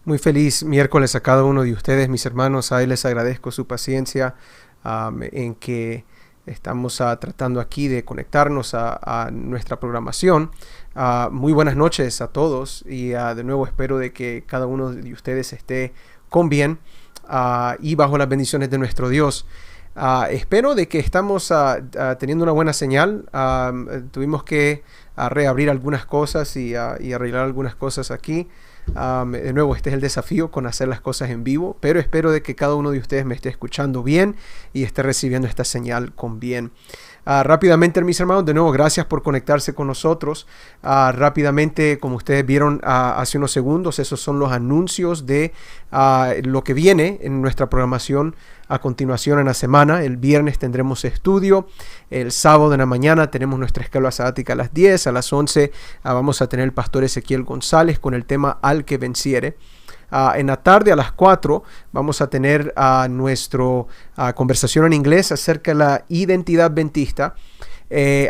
Muy feliz miércoles a cada uno de ustedes, mis hermanos. Ahí les agradezco su paciencia en que estamos tratando aquí de conectarnos a nuestra programación. Muy buenas noches a todos y de nuevo espero de que cada uno de ustedes esté con bien y bajo las bendiciones de nuestro Dios. Espero de que estamos teniendo una buena señal. Tuvimos que reabrir algunas cosas y arreglar algunas cosas aquí. De nuevo, este es el desafío con hacer las cosas en vivo, pero espero de que cada uno de ustedes me esté escuchando bien y esté recibiendo esta señal con bien. Rápidamente, mis hermanos, de nuevo, gracias por conectarse con nosotros. Rápidamente, como ustedes vieron hace unos segundos, esos son los anuncios de lo que viene en nuestra programación a continuación en la semana. El viernes tendremos estudio, el sábado en la mañana tenemos nuestra escuela sabática a las 10, a las 11 vamos a tener el pastor Ezequiel González con el tema Al que venciere. En la tarde a las 4 vamos a tener nuestra conversación en inglés acerca de la identidad adventista.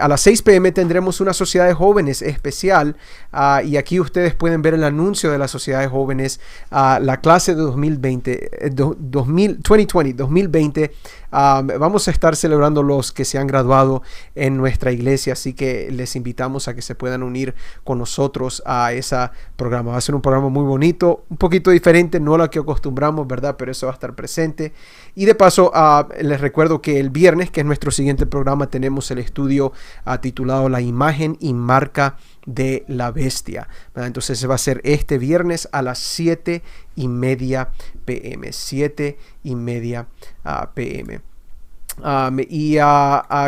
A las 6 p.m. tendremos una sociedad de jóvenes especial y aquí ustedes pueden ver el anuncio de la sociedad de jóvenes, la clase de 2020. Vamos a estar celebrando los que se han graduado en nuestra iglesia, así que les invitamos a que se puedan unir con nosotros a ese programa. Va a ser un programa muy bonito, un poquito diferente, no lo que acostumbramos, ¿verdad? Pero eso va a estar presente. Y de paso, les recuerdo que el viernes, que es nuestro siguiente programa, tenemos el estudio titulado La imagen y marca de la bestia, ¿verdad? Entonces se va a hacer este viernes a las 7:30 p.m. 7:30 p.m.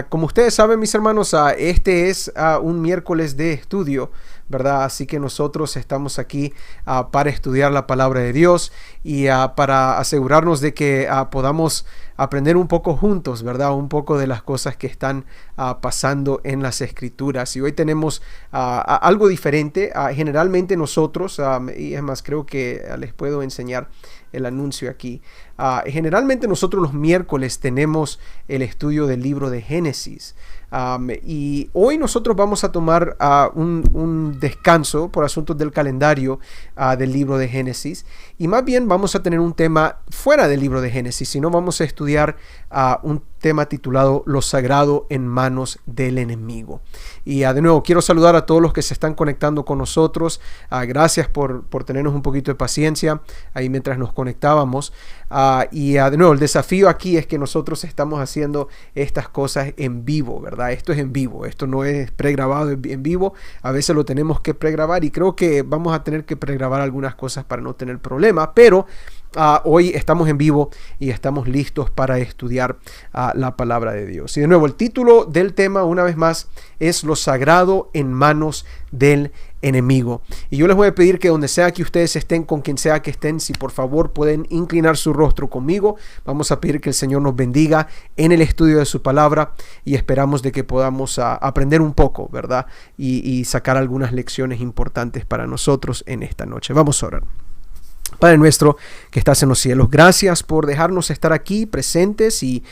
Como ustedes saben, mis hermanos, este es un miércoles de estudio, ¿verdad? Así que nosotros estamos aquí para estudiar la palabra de Dios y para asegurarnos de que podamos aprender un poco juntos, ¿verdad? Un poco de las cosas que están pasando en las escrituras. Y hoy tenemos algo diferente. Generalmente nosotros, y es más, creo que les puedo enseñar el anuncio aquí. Generalmente nosotros los miércoles tenemos el estudio del libro de Génesis. Y hoy nosotros vamos a tomar un descanso por asuntos del calendario del libro de Génesis, y más bien vamos a tener un tema fuera del libro de Génesis, sino vamos a estudiar un tema titulado Lo sagrado en manos del enemigo. Y de nuevo quiero saludar a todos los que se están conectando con nosotros. Gracias por tenernos un poquito de paciencia ahí mientras nos conectábamos. De nuevo, el desafío aquí es que nosotros estamos haciendo estas cosas en vivo, ¿verdad? Esto es en vivo, esto no es pregrabado en vivo. A veces lo tenemos que pregrabar y creo que vamos a tener que pregrabar algunas cosas para no tener problemas, pero hoy estamos en vivo y estamos listos para estudiar la palabra de Dios. Y de nuevo, el título del tema, una vez más, es Lo sagrado en manos del enemigo. Y yo les voy a pedir que donde sea que ustedes estén, con quien sea que estén, si por favor pueden inclinar su rostro conmigo. Vamos a pedir que el Señor nos bendiga en el estudio de su palabra y esperamos de que podamos aprender un poco, ¿verdad? Y sacar algunas lecciones importantes para nosotros en esta noche. Vamos a orar. Padre nuestro que estás en los cielos, gracias por dejarnos estar aquí presentes y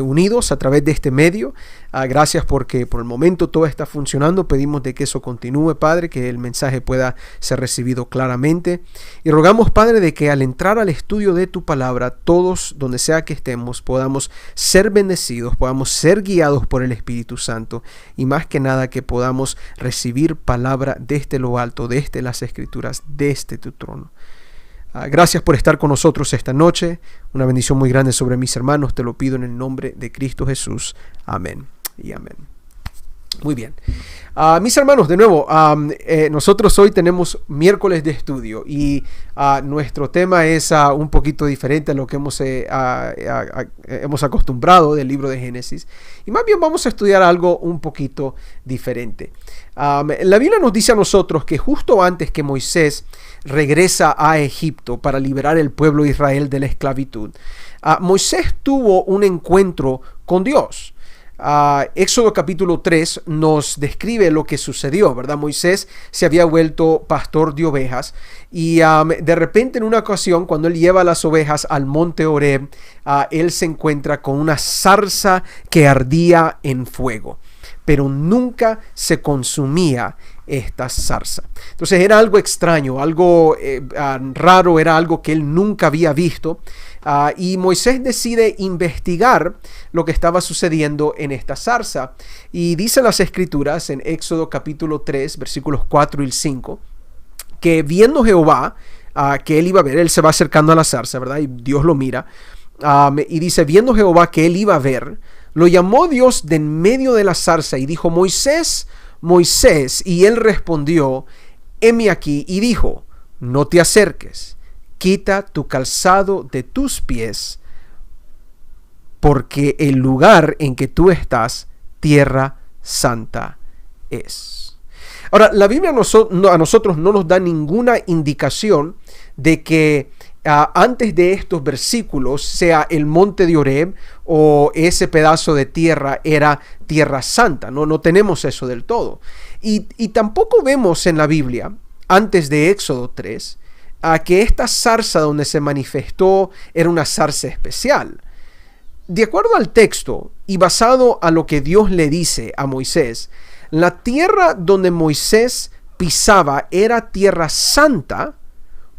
unidos a través de este medio. Gracias porque por el momento todo está funcionando. Pedimos de que eso continúe, Padre, que el mensaje pueda ser recibido claramente. Y rogamos, Padre, de que al entrar al estudio de tu palabra, todos, donde sea que estemos, podamos ser bendecidos, podamos ser guiados por el Espíritu Santo y más que nada que podamos recibir palabra desde lo alto, desde las Escrituras, desde tu trono. Gracias por estar con nosotros esta noche. Una bendición muy grande sobre mis hermanos. Te lo pido en el nombre de Cristo Jesús. Amén y amén. Muy bien. Mis hermanos, de nuevo, nosotros hoy tenemos miércoles de estudio y nuestro tema es un poquito diferente a lo que hemos acostumbrado del libro de Génesis. Y más bien vamos a estudiar algo un poquito diferente. La Biblia nos dice a nosotros que justo antes que Moisés regresa a Egipto para liberar el pueblo de Israel de la esclavitud, Moisés tuvo un encuentro con Dios. Éxodo capítulo 3 nos describe lo que sucedió, ¿verdad? Moisés se había vuelto pastor de ovejas y de repente en una ocasión cuando él lleva las ovejas al monte Horeb, él se encuentra con una zarza que ardía en fuego. pero nunca se consumía esta zarza. Entonces era algo extraño, algo raro, era algo que él nunca había visto. Y Moisés decide investigar lo que estaba sucediendo en esta zarza. Y dicen las escrituras en Éxodo capítulo 3, versículos 4 y 5, que viendo Jehová que él iba a ver, él se va acercando a la zarza, ¿verdad? Y Dios lo mira. Y dice, viendo Jehová que él iba a ver, lo llamó Dios de en medio de la zarza y dijo, Moisés, Moisés. Y él respondió, heme aquí. Y dijo, no te acerques, quita tu calzado de tus pies, porque el lugar en que tú estás, tierra santa es. Ahora, la Biblia a nosotros no nos da ninguna indicación de que antes de estos versículos, sea el monte de Horeb o ese pedazo de tierra era tierra santa. No tenemos eso del todo. Y tampoco vemos en la Biblia, antes de Éxodo 3, que esta zarza donde se manifestó era una zarza especial. De acuerdo al texto y basado a lo que Dios le dice a Moisés, la tierra donde Moisés pisaba era tierra santa,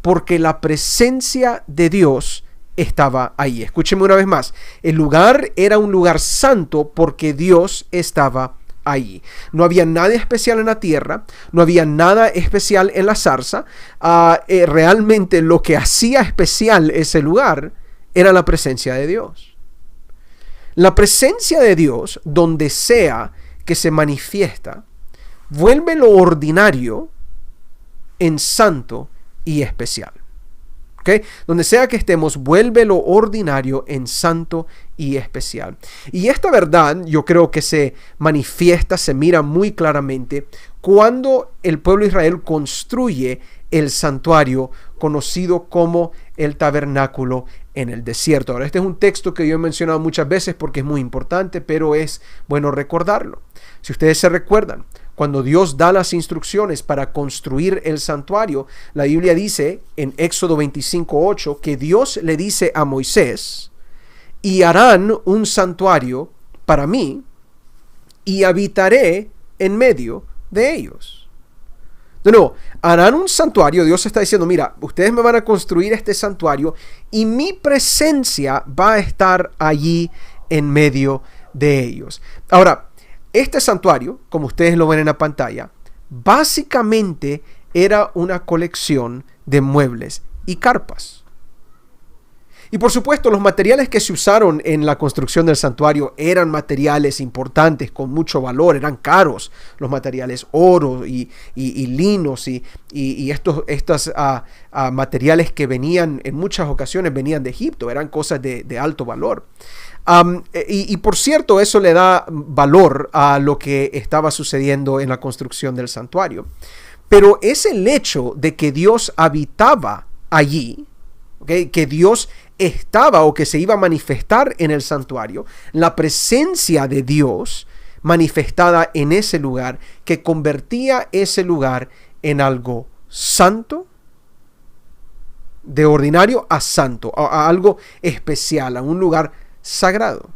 porque la presencia de Dios estaba ahí. Escúcheme una vez más. El lugar era un lugar santo porque Dios estaba ahí. No había nada especial en la tierra, no había nada especial en la zarza. Realmente lo que hacía especial ese lugar era la presencia de Dios. La presencia de Dios, donde sea que se manifiesta, vuelve lo ordinario en santo y especial. ¿Okay? Donde sea que estemos, vuelve lo ordinario en santo y especial. Y esta verdad yo creo que se manifiesta, se mira muy claramente cuando el pueblo de Israel construye el santuario conocido como el tabernáculo en el desierto. Ahora, este es un texto que yo he mencionado muchas veces porque es muy importante, pero es bueno recordarlo. Si ustedes se recuerdan, cuando Dios da las instrucciones para construir el santuario, la Biblia dice en Éxodo 25:8 que Dios le dice a Moisés, y harán un santuario para mí y habitaré en medio de ellos. De nuevo, harán un santuario. Dios está diciendo, mira, ustedes me van a construir este santuario y mi presencia va a estar allí en medio de ellos. Ahora, este santuario, como ustedes lo ven en la pantalla, básicamente era una colección de muebles y carpas. Y por supuesto, los materiales que se usaron en la construcción del santuario eran materiales importantes, con mucho valor, eran caros los materiales, oro y linos y estos materiales que venían, en muchas ocasiones venían de Egipto, eran cosas de alto valor. Y por cierto, eso le da valor a lo que estaba sucediendo en la construcción del santuario. Pero es el hecho de que Dios habitaba allí, ¿okay? Que Dios estaba o que se iba a manifestar en el santuario, la presencia de Dios manifestada en ese lugar, que convertía ese lugar en algo santo, de ordinario a santo, a algo especial, a un lugar sagrado.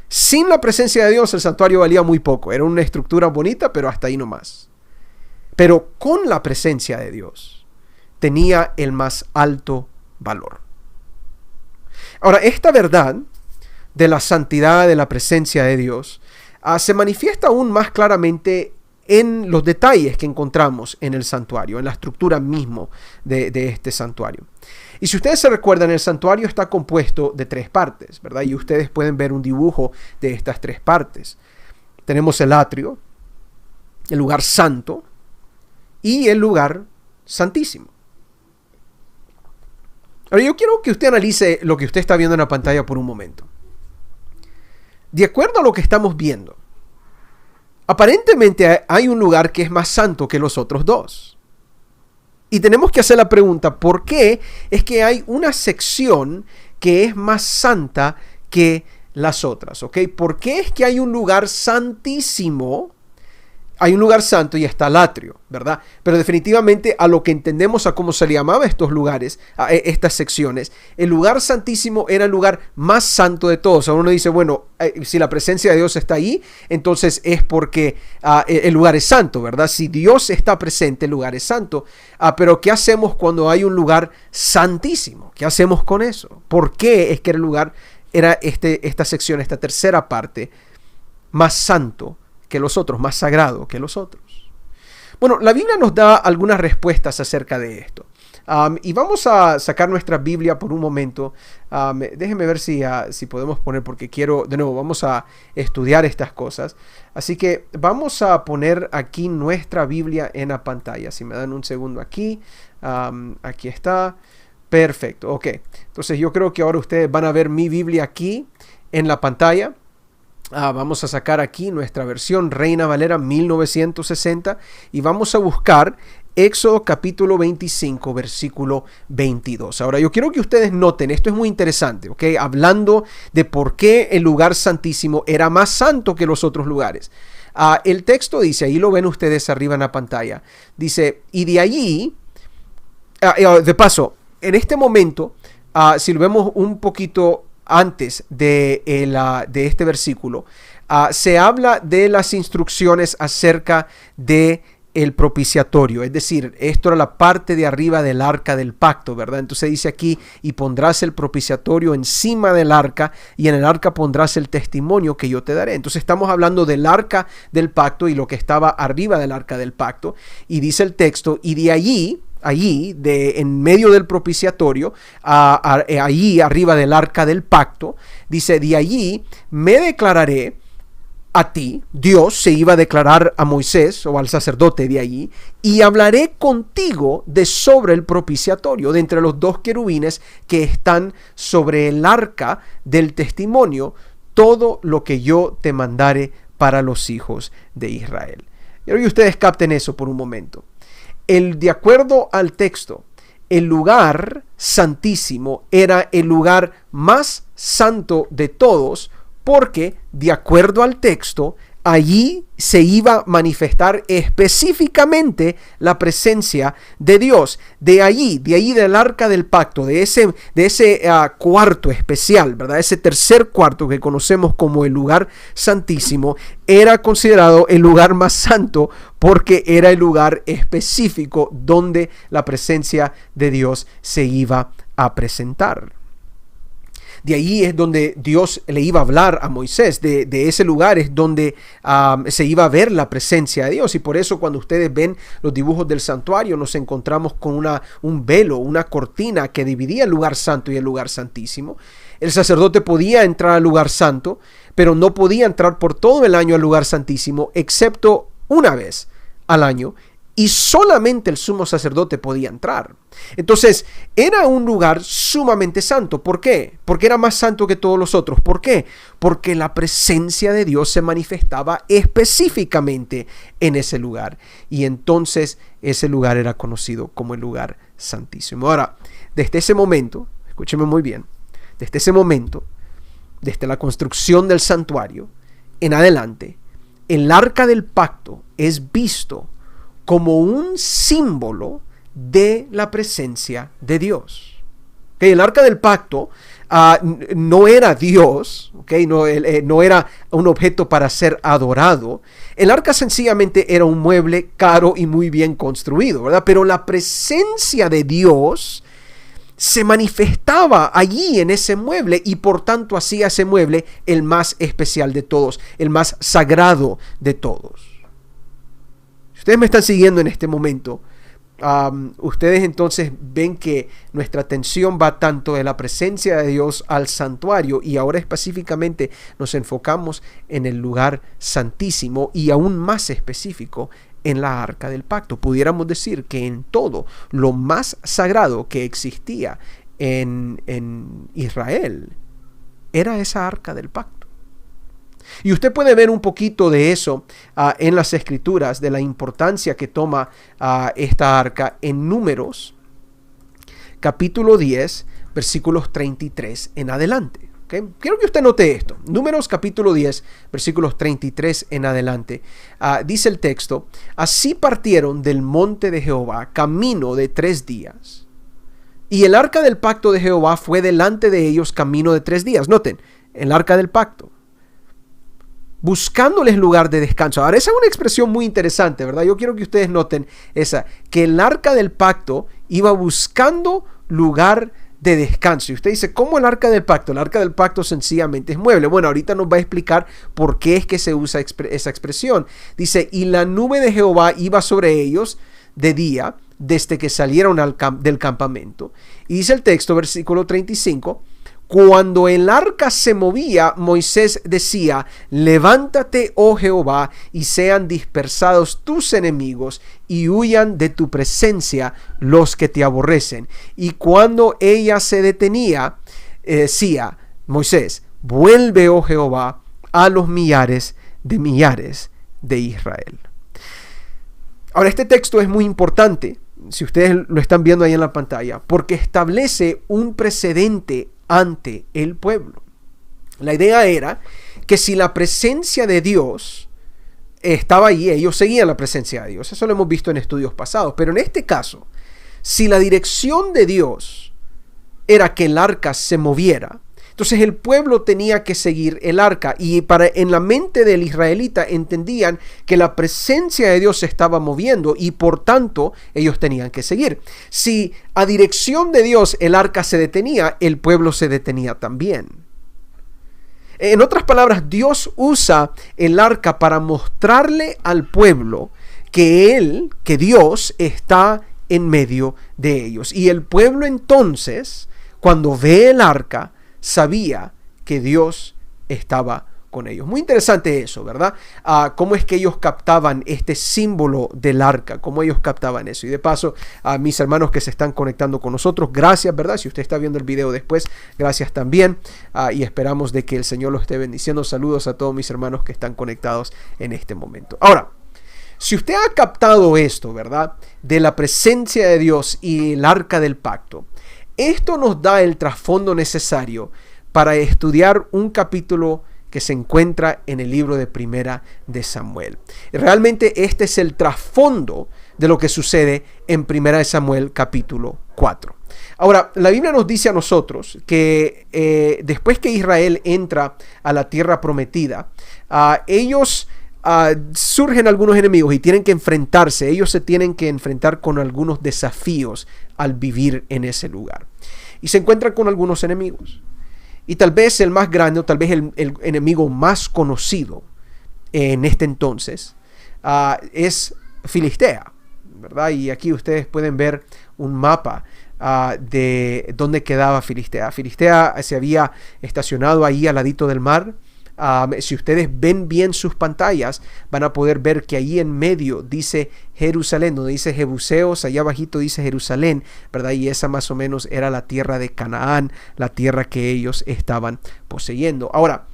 Sin la presencia de Dios, el santuario valía muy poco. Era una estructura bonita, pero hasta ahí nomás. Pero con la presencia de Dios, tenía el más alto valor. Ahora, esta verdad de la santidad, de la presencia de Dios, se manifiesta aún más claramente en los detalles que encontramos en el santuario, en la estructura mismo de este santuario. Y si ustedes se recuerdan, el santuario está compuesto de 3 partes, ¿verdad? Y ustedes pueden ver un dibujo de estas 3 partes. Tenemos el atrio, el lugar santo y el lugar santísimo. Ahora, yo quiero que usted analice lo que usted está viendo en la pantalla por un momento. De acuerdo a lo que estamos viendo, aparentemente hay un lugar que es más santo que los otros 2. Y tenemos que hacer la pregunta, ¿por qué es que hay una sección que es más santa que las otras? ¿Okay? ¿Por qué es que hay un lugar santísimo hay un lugar santo y está el atrio, ¿verdad? Pero definitivamente a lo que entendemos, a cómo se le llamaba estos lugares, a estas secciones, el lugar santísimo era el lugar más santo de todos. Ahora uno dice, bueno, si la presencia de Dios está ahí, entonces es porque el lugar es santo, ¿verdad? Si Dios está presente, el lugar es santo. Pero ¿qué hacemos cuando hay un lugar santísimo? ¿Qué hacemos con eso? ¿Por qué es que el lugar era esta sección, esta tercera parte, más santo que los otros, más sagrado que los otros? Bueno, la Biblia nos da algunas respuestas acerca de esto. Y vamos a sacar nuestra Biblia por un momento. Déjenme ver si podemos poner, porque quiero, de nuevo, vamos a estudiar estas cosas. Así que vamos a poner aquí nuestra Biblia en la pantalla. Si me dan un segundo aquí. Aquí está. Perfecto, ok. Entonces yo creo que ahora ustedes van a ver mi Biblia aquí en la pantalla. Vamos a sacar aquí nuestra versión Reina Valera 1960 y vamos a buscar Éxodo capítulo 25, versículo 22. Ahora yo quiero que ustedes noten, esto es muy interesante, ¿ok? Hablando de por qué el lugar santísimo era más santo que los otros lugares. El texto dice, ahí lo ven ustedes arriba en la pantalla, dice, y de allí, de paso, en este momento, si lo vemos un poquito antes de este versículo, se habla de las instrucciones acerca de el propiciatorio, es decir, esto era la parte de arriba del arca del pacto, ¿verdad? Entonces dice aquí, y pondrás el propiciatorio encima del arca, y en el arca pondrás el testimonio que yo te daré. Entonces estamos hablando del arca del pacto y lo que estaba arriba del arca del pacto, y dice el texto, y de allí, en medio del propiciatorio, allí arriba del arca del pacto, dice, de allí me declararé a ti. Dios se iba a declarar a Moisés o al sacerdote de allí, y hablaré contigo de sobre el propiciatorio, de entre los dos querubines que están sobre el arca del testimonio, todo lo que yo te mandare para los hijos de Israel. Quiero que ustedes capten eso por un momento. De acuerdo al texto, el lugar santísimo era el lugar más santo de todos, porque de acuerdo al texto, allí se iba a manifestar específicamente la presencia de Dios. De allí del arca del pacto, de ese cuarto especial, ¿verdad? Ese tercer cuarto que conocemos como el lugar santísimo, era considerado el lugar más santo porque era el lugar específico donde la presencia de Dios se iba a presentar. De ahí es donde Dios le iba a hablar a Moisés. De ese lugar es donde se iba a ver la presencia de Dios. Y por eso cuando ustedes ven los dibujos del santuario, nos encontramos con un velo, una cortina que dividía el lugar santo y el lugar santísimo. El sacerdote podía entrar al lugar santo, pero no podía entrar por todo el año al lugar santísimo, excepto una vez al año. Y solamente el sumo sacerdote podía entrar. Entonces, era un lugar sumamente santo. ¿Por qué? Porque era más santo que todos los otros. ¿Por qué? Porque la presencia de Dios se manifestaba específicamente en ese lugar. Y entonces, ese lugar era conocido como el lugar santísimo. Ahora, desde ese momento, escúcheme muy bien, desde ese momento, desde la construcción del santuario en adelante, el arca del pacto es visto como un símbolo de la presencia de Dios. El arca del pacto no era Dios, no era un objeto para ser adorado. El arca sencillamente era un mueble caro y muy bien construido, ¿verdad? Pero la presencia de Dios se manifestaba allí en ese mueble, y por tanto hacía ese mueble el más especial de todos, el más sagrado de todos. Ustedes me están siguiendo en este momento. Ustedes entonces ven que nuestra atención va tanto de la presencia de Dios al santuario, y ahora específicamente nos enfocamos en el lugar santísimo y aún más específico en la arca del pacto. Pudiéramos decir que en todo lo más sagrado que existía en Israel era esa arca del pacto. Y usted puede ver un poquito de eso en las escrituras, de la importancia que toma esta arca en Números, capítulo 10, versículos 33 en adelante. ¿Okay? Quiero que usted note esto. Números capítulo 10, versículos 33 en adelante. Dice el texto: así partieron del monte de Jehová camino de 3 días. Y el arca del pacto de Jehová fue delante de ellos camino de 3 días. Noten, el arca del pacto, buscándoles lugar de descanso. Ahora, esa es una expresión muy interesante, ¿verdad? Yo quiero que ustedes noten esa, que el arca del pacto iba buscando lugar de descanso. Y usted dice, ¿cómo el arca del pacto? El arca del pacto sencillamente es mueble. Bueno, ahorita nos va a explicar por qué es que se usa esa expresión. Dice, y la nube de Jehová iba sobre ellos de día, desde que salieron del campamento. Y dice el texto, versículo 35, cuando el arca se movía, Moisés decía, levántate, oh Jehová, y sean dispersados tus enemigos, y huyan de tu presencia los que te aborrecen. Y cuando ella se detenía, decía Moisés, vuelve, oh Jehová, a los millares de Israel. Ahora, este texto es muy importante, si ustedes lo están viendo ahí en la pantalla, porque establece un precedente ante el pueblo. La idea era que si la presencia de Dios estaba ahí, ellos seguían la presencia de Dios. Eso lo hemos visto en estudios pasados. Pero en este caso, si la dirección de Dios era que el arca se moviera, entonces el pueblo tenía que seguir el arca, y en la mente del israelita entendían que la presencia de Dios se estaba moviendo y por tanto ellos tenían que seguir. Si a dirección de Dios el arca se detenía, el pueblo se detenía también. En otras palabras, Dios usa el arca para mostrarle al pueblo que Dios está en medio de ellos. Y el pueblo entonces, cuando ve el arca, sabía que Dios estaba con ellos. Muy interesante eso, ¿verdad? Cómo es que ellos captaban este símbolo del arca, cómo ellos captaban eso. Y de paso, a mis hermanos que se están conectando con nosotros, gracias, ¿verdad? Si usted está viendo el video después, gracias también. Y esperamos de que el Señor los esté bendiciendo. Saludos a todos mis hermanos que están conectados en este momento. Ahora, si usted ha captado esto, ¿verdad? De la presencia de Dios y el arca del pacto, esto nos da el trasfondo necesario para estudiar un capítulo que se encuentra en el libro de Primera de Samuel. Realmente este es el trasfondo de lo que sucede en Primera de Samuel capítulo 4. Ahora, la Biblia nos dice a nosotros que después que Israel entra a la tierra prometida, surgen algunos enemigos y tienen que enfrentarse. Ellos se tienen que enfrentar con algunos desafíos al vivir en ese lugar. Y se encuentran con algunos enemigos. Y tal vez el más grande, o tal vez el enemigo más conocido en este entonces, es Filistea, ¿verdad? Y aquí ustedes pueden ver un mapa de dónde quedaba Filistea. Filistea se había estacionado ahí al ladito del mar. Si ustedes ven bien sus pantallas, van a poder ver que ahí en medio dice Jerusalén, donde dice Jebuseos, allá abajito dice Jerusalén, ¿verdad? Y esa más o menos era la tierra de Canaán, la tierra que ellos estaban poseyendo. Ahora,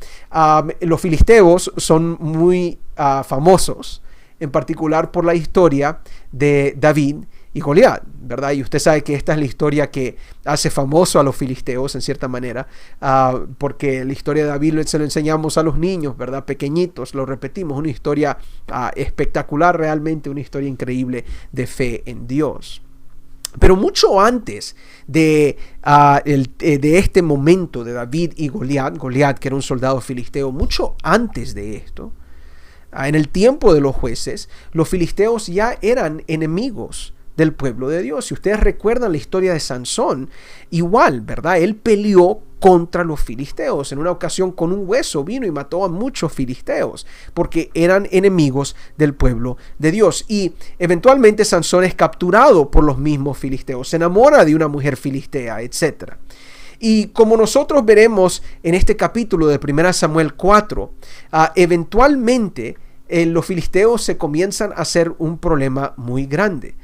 los filisteos son muy famosos, en particular por la historia de David y Goliat, ¿verdad? Y usted sabe que esta es la historia que hace famoso a los filisteos en cierta manera, porque la historia de David se lo enseñamos a los niños, ¿verdad? Pequeñitos, lo repetimos, una historia espectacular, realmente una historia increíble de fe en Dios. Pero mucho antes de este momento de David y Goliat, que era un soldado filisteo, mucho antes de esto, en el tiempo de los jueces, los filisteos ya eran enemigos del pueblo de Dios. Si ustedes recuerdan la historia de Sansón, igual, ¿verdad? Él peleó contra los filisteos. En una ocasión con un hueso vino y mató a muchos filisteos porque eran enemigos del pueblo de Dios. Y eventualmente Sansón es capturado por los mismos filisteos, se enamora de una mujer filistea, etc. Y como nosotros veremos en este capítulo de 1 Samuel 4, eventualmente los filisteos se comienzan a hacer un problema muy grande.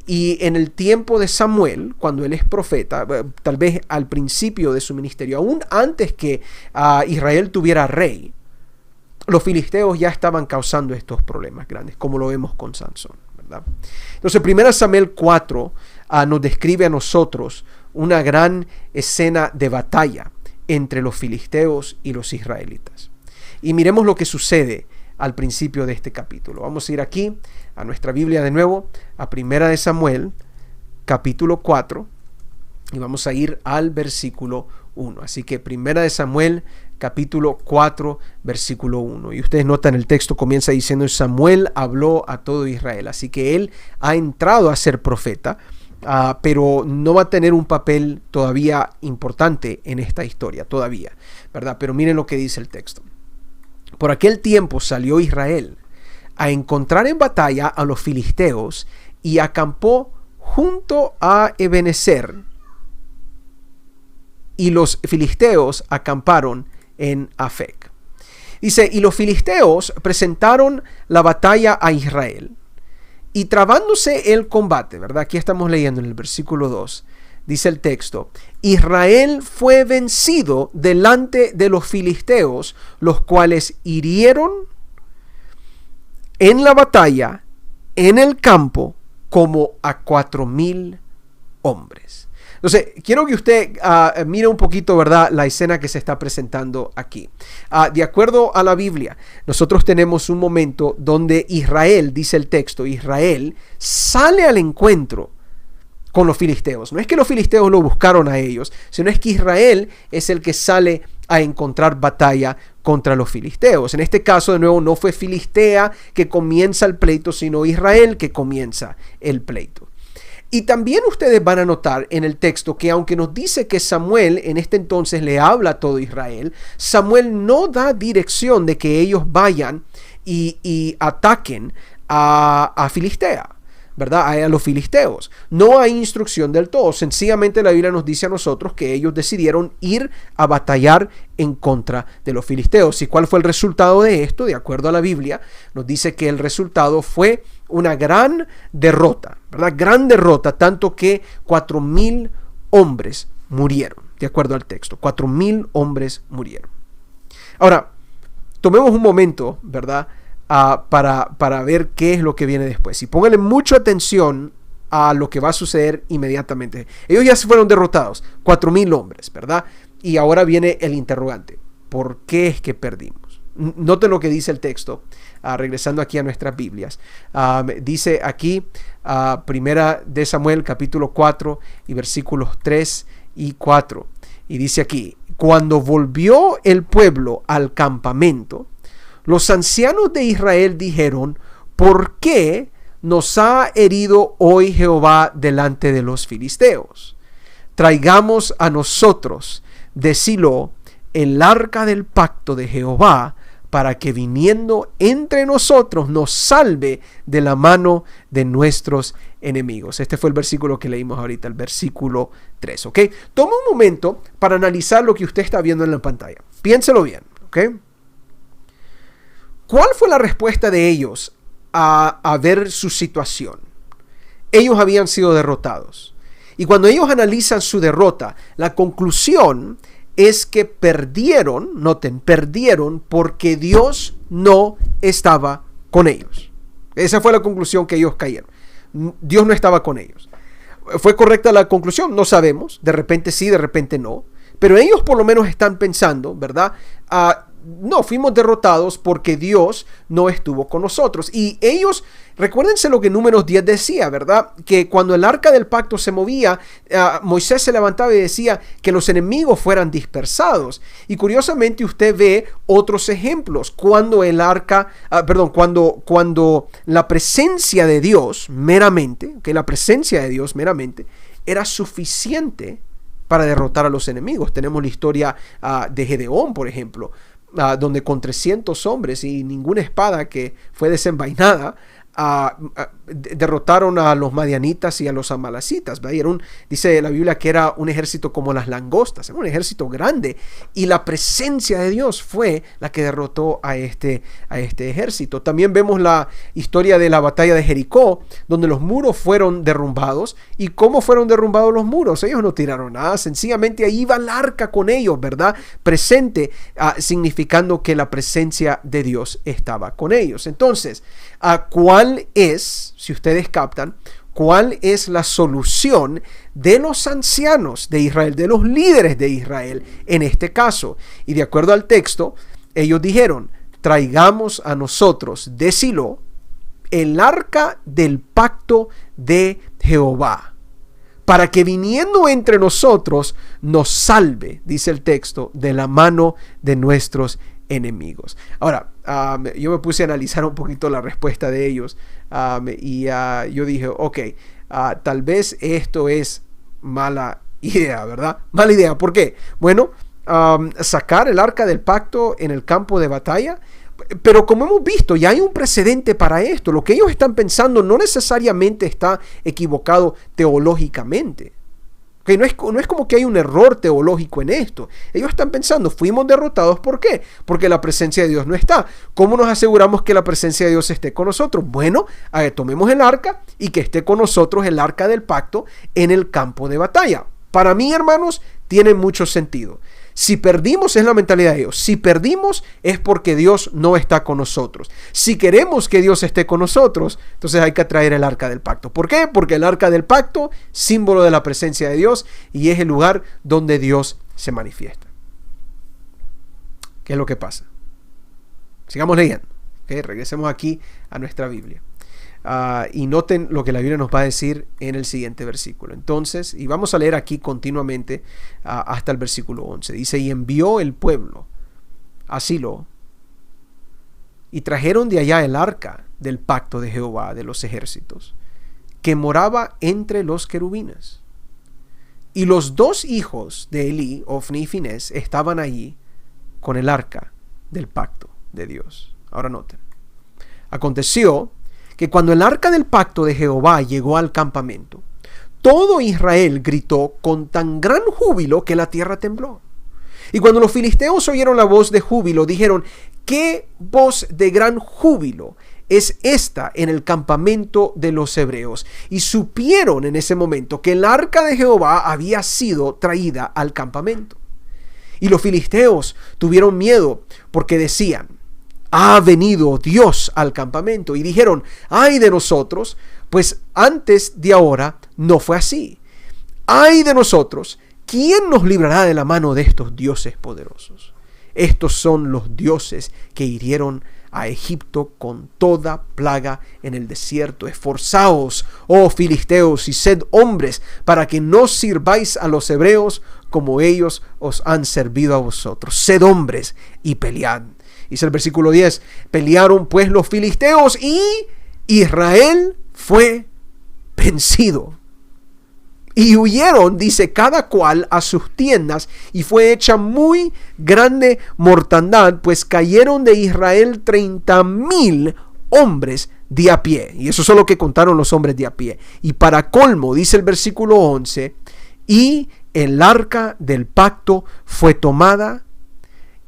Y en el tiempo de Samuel, cuando él es profeta, tal vez al principio de su ministerio, aún antes que Israel tuviera rey, los filisteos ya estaban causando estos problemas grandes, como lo vemos con Sansón, ¿verdad? Entonces, 1 Samuel 4 nos describe a nosotros una gran escena de batalla entre los filisteos y los israelitas. Y miremos lo que sucede al principio de este capítulo. Vamos a ir aquí a nuestra Biblia de nuevo, a Primera de Samuel, capítulo 4, y vamos a ir al versículo 1. Así que Primera de Samuel, capítulo 4, versículo 1. Y ustedes notan, el texto comienza diciendo: Samuel habló a todo Israel. Así que él ha entrado a ser profeta, pero no va a tener un papel todavía importante en esta historia, todavía, ¿verdad? Pero miren lo que dice el texto. Por aquel tiempo salió Israel a encontrar en batalla a los filisteos y acampó junto a Ebenezer, y los filisteos acamparon en Afec. Dice: y los filisteos presentaron la batalla a Israel, y trabándose el combate, ¿verdad? Aquí estamos leyendo en el versículo 2, dice el texto: Israel fue vencido delante de los filisteos, los cuales hirieron en la batalla, en el campo, como a 4,000 hombres. Entonces, quiero que usted mire un poquito, ¿verdad?, la escena que se está presentando aquí. De acuerdo a la Biblia, nosotros tenemos un momento donde Israel, dice el texto, Israel sale al encuentro con los filisteos. No es que los filisteos lo buscaron a ellos, sino es que Israel es el que sale a encontrar batalla contra los filisteos. En este caso, de nuevo, no fue Filistea que comienza el pleito, sino Israel que comienza el pleito. Y también ustedes van a notar en el texto que aunque nos dice que Samuel en este entonces le habla a todo Israel, Samuel no da dirección de que ellos vayan y ataquen a Filistea, ¿verdad? A los filisteos. No hay instrucción del todo. Sencillamente la Biblia nos dice a nosotros que ellos decidieron ir a batallar en contra de los filisteos. ¿Y cuál fue el resultado de esto? De acuerdo a la Biblia, nos dice que el resultado fue una gran derrota, ¿verdad? Gran derrota, tanto que 4,000 hombres murieron, de acuerdo al texto. 4,000 hombres murieron. Ahora, tomemos un momento, ¿verdad?, para ver qué es lo que viene después. Y pónganle mucha atención a lo que va a suceder inmediatamente. Ellos ya se fueron derrotados, 4,000 hombres, ¿verdad? Y ahora viene el interrogante: ¿por qué es que perdimos? Noten lo que dice el texto, regresando aquí a nuestras Biblias. Dice aquí, Primera de Samuel, capítulo 4, y versículos 3 y 4. Y dice aquí: cuando volvió el pueblo al campamento, los ancianos de Israel dijeron: ¿por qué nos ha herido hoy Jehová delante de los filisteos? Traigamos a nosotros de Silo el arca del pacto de Jehová, para que viniendo entre nosotros nos salve de la mano de nuestros enemigos. Este fue el versículo que leímos ahorita, el versículo 3, ¿ok? Toma un momento para analizar lo que usted está viendo en la pantalla. Piénselo bien, ¿ok? ¿Cuál fue la respuesta de ellos a ver su situación? Ellos habían sido derrotados. Y cuando ellos analizan su derrota, la conclusión es que perdieron, noten, perdieron porque Dios no estaba con ellos. Esa fue la conclusión que ellos cayeron. Dios no estaba con ellos. ¿Fue correcta la conclusión? No sabemos. De repente sí, de repente no. Pero ellos por lo menos están pensando, ¿verdad?, no, fuimos derrotados porque Dios no estuvo con nosotros. Y ellos, recuérdense lo que Números 10 decía, ¿verdad? Que cuando el arca del pacto se movía, Moisés se levantaba y decía que los enemigos fueran dispersados. Y curiosamente usted ve otros ejemplos. Cuando el arca, cuando la presencia de Dios meramente, era suficiente para derrotar a los enemigos. Tenemos la historia de Gedeón, por ejemplo, donde con 300 hombres y ninguna espada que fue desenvainada, derrotaron a los madianitas y a los amalecitas, ¿verdad? Dice la Biblia que era un ejército como las langostas, era un ejército grande, y la presencia de Dios fue la que derrotó a este ejército. También vemos la historia de la batalla de Jericó, donde los muros fueron derrumbados. ¿Y cómo fueron derrumbados los muros? Ellos no tiraron nada, sencillamente ahí iba el arca con ellos, ¿verdad? Presente, significando que la presencia de Dios estaba con ellos. Entonces, ¿cuál es, si ustedes captan, cuál es la solución de los ancianos de Israel, de los líderes de Israel en este caso. Y de acuerdo al texto, ellos dijeron: traigamos a nosotros de Silo el arca del pacto de Jehová, para que viniendo entre nosotros nos salve, dice el texto, de la mano de nuestros enemigos. Ahora, yo me puse a analizar un poquito la respuesta de ellos, y yo dije, ok, tal vez esto es mala idea, ¿verdad? Mala idea, ¿por qué? Bueno, sacar el arca del pacto en el campo de batalla. Pero como hemos visto, ya hay un precedente para esto. Lo que ellos están pensando no necesariamente está equivocado teológicamente. Okay, no es como que hay un error teológico en esto. Ellos están pensando, fuimos derrotados, ¿por qué? Porque la presencia de Dios no está. ¿Cómo nos aseguramos que la presencia de Dios esté con nosotros? Bueno, tomemos el arca y que esté con nosotros el arca del pacto en el campo de batalla. Para mí, hermanos, tiene mucho sentido. Si perdimos, es la mentalidad de Dios. Si perdimos, es porque Dios no está con nosotros. Si queremos que Dios esté con nosotros, entonces hay que traer el arca del pacto. ¿Por qué? Porque el arca del pacto, símbolo de la presencia de Dios, y es el lugar donde Dios se manifiesta. ¿Qué es lo que pasa? Sigamos leyendo. ¿Okay? Regresemos aquí a nuestra Biblia. Y noten lo que la Biblia nos va a decir en el siguiente versículo. Entonces, y vamos a leer aquí continuamente hasta el versículo 11. Dice: y envió el pueblo a Silo, y trajeron de allá el arca del pacto de Jehová de los ejércitos, que moraba entre los querubines. Y los dos hijos de Elí, Ofni y Finés, estaban allí con el arca del pacto de Dios. Ahora noten. Aconteció que cuando el arca del pacto de Jehová llegó al campamento, todo Israel gritó con tan gran júbilo que la tierra tembló. Y cuando los filisteos oyeron la voz de júbilo, dijeron: ¿qué voz de gran júbilo es esta en el campamento de los hebreos? Y supieron en ese momento que el arca de Jehová había sido traída al campamento. Y los filisteos tuvieron miedo, porque decían: ha venido Dios al campamento. Y dijeron: ay de nosotros, pues antes de ahora no fue así. Ay de nosotros, ¿quién nos librará de la mano de estos dioses poderosos? Estos son los dioses que hirieron a Egipto con toda plaga en el desierto. Esforzaos, oh filisteos, y sed hombres, para que no sirváis a los hebreos como ellos os han servido a vosotros. Sed hombres y pelead. Dice el versículo 10: pelearon pues los filisteos y Israel fue vencido. Y huyeron, dice, cada cual a sus tiendas, y fue hecha muy grande mortandad, pues cayeron de Israel 30,000 hombres de a pie. Y eso es lo que contaron los hombres de a pie. Y para colmo, dice el versículo 11, y el arca del pacto fue tomada,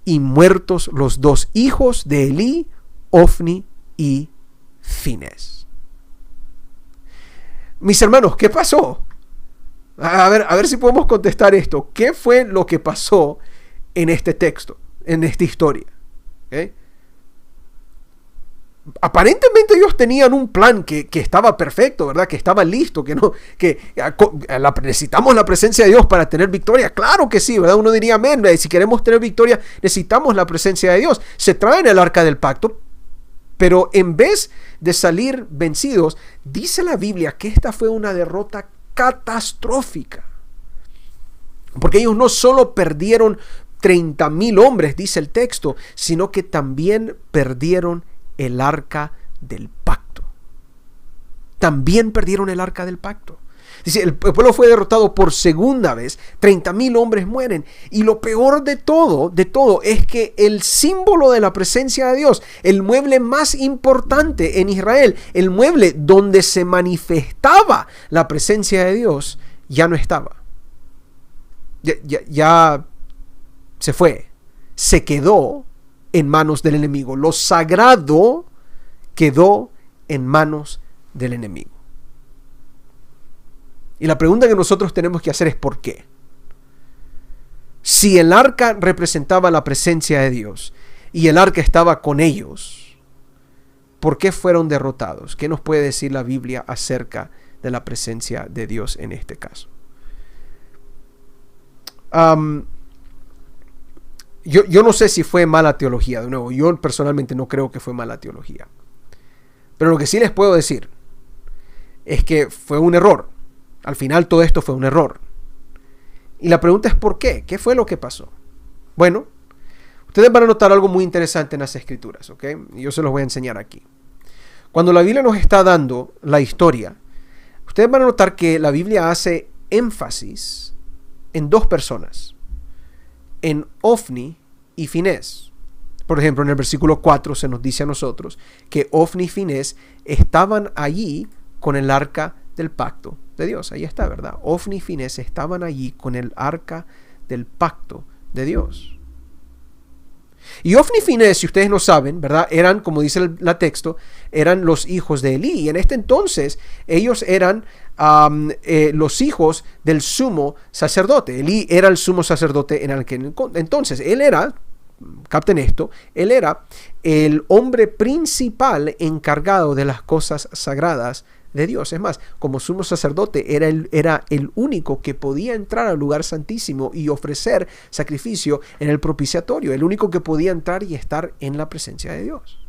y muertos los dos hijos de Elí, Ofni y Finés. Mis hermanos, ¿qué pasó? A ver si podemos contestar esto. ¿Qué fue lo que pasó en este texto, en esta historia? ¿Okay? Aparentemente ellos tenían un plan que estaba perfecto, ¿verdad? Que estaba listo, necesitamos la presencia de Dios para tener victoria. Claro que sí, ¿verdad? Uno diría, amén, si queremos tener victoria, necesitamos la presencia de Dios. Se traen el arca del pacto, pero en vez de salir vencidos, dice la Biblia que esta fue una derrota catastrófica. Porque ellos no solo perdieron 30,000 hombres, dice el texto, sino que también perdieron el arca del pacto. También perdieron el arca del pacto. Dice, el pueblo fue derrotado por segunda vez, 30,000 hombres mueren. Y lo peor de todo es que el símbolo de la presencia de Dios, el mueble más importante en Israel, el mueble donde se manifestaba la presencia de Dios, ya no estaba. Ya se fue. Se quedó en manos del enemigo. Lo sagrado quedó en manos del enemigo. Y la pregunta que nosotros tenemos que hacer es ¿por qué? Si el arca representaba la presencia de Dios y el arca estaba con ellos, ¿por qué fueron derrotados? ¿Qué nos puede decir la Biblia acerca de la presencia de Dios en este caso. Yo no sé si fue mala teología. De nuevo, yo personalmente no creo que fue mala teología. Pero lo que sí les puedo decir es que fue un error. Al final todo esto fue un error. Y la pregunta es ¿por qué? ¿Qué fue lo que pasó? Bueno, ustedes van a notar algo muy interesante en las Escrituras, ¿ok? Y yo se los voy a enseñar aquí. Cuando la Biblia nos está dando la historia, ustedes van a notar que la Biblia hace énfasis en dos personas, en Ofni y Finés. Por ejemplo, en el versículo 4 se nos dice a nosotros que Ofni y Finés estaban allí con el arca del pacto de Dios. Ahí está, ¿verdad? Ofni y Finés estaban allí con el arca del pacto de Dios. Y Ofni y Finés, si ustedes no saben, ¿verdad? Eran, como dice el texto, eran los hijos de Elí. Y en este entonces, ellos eran los hijos del sumo sacerdote. Elí era el sumo sacerdote en aquel entonces. Él era, capten esto, él era el hombre principal encargado de las cosas sagradas de Dios. Es más, como sumo sacerdote era el único que podía entrar al lugar santísimo y ofrecer sacrificio en el propiciatorio, el único que podía entrar y estar en la presencia de Dios.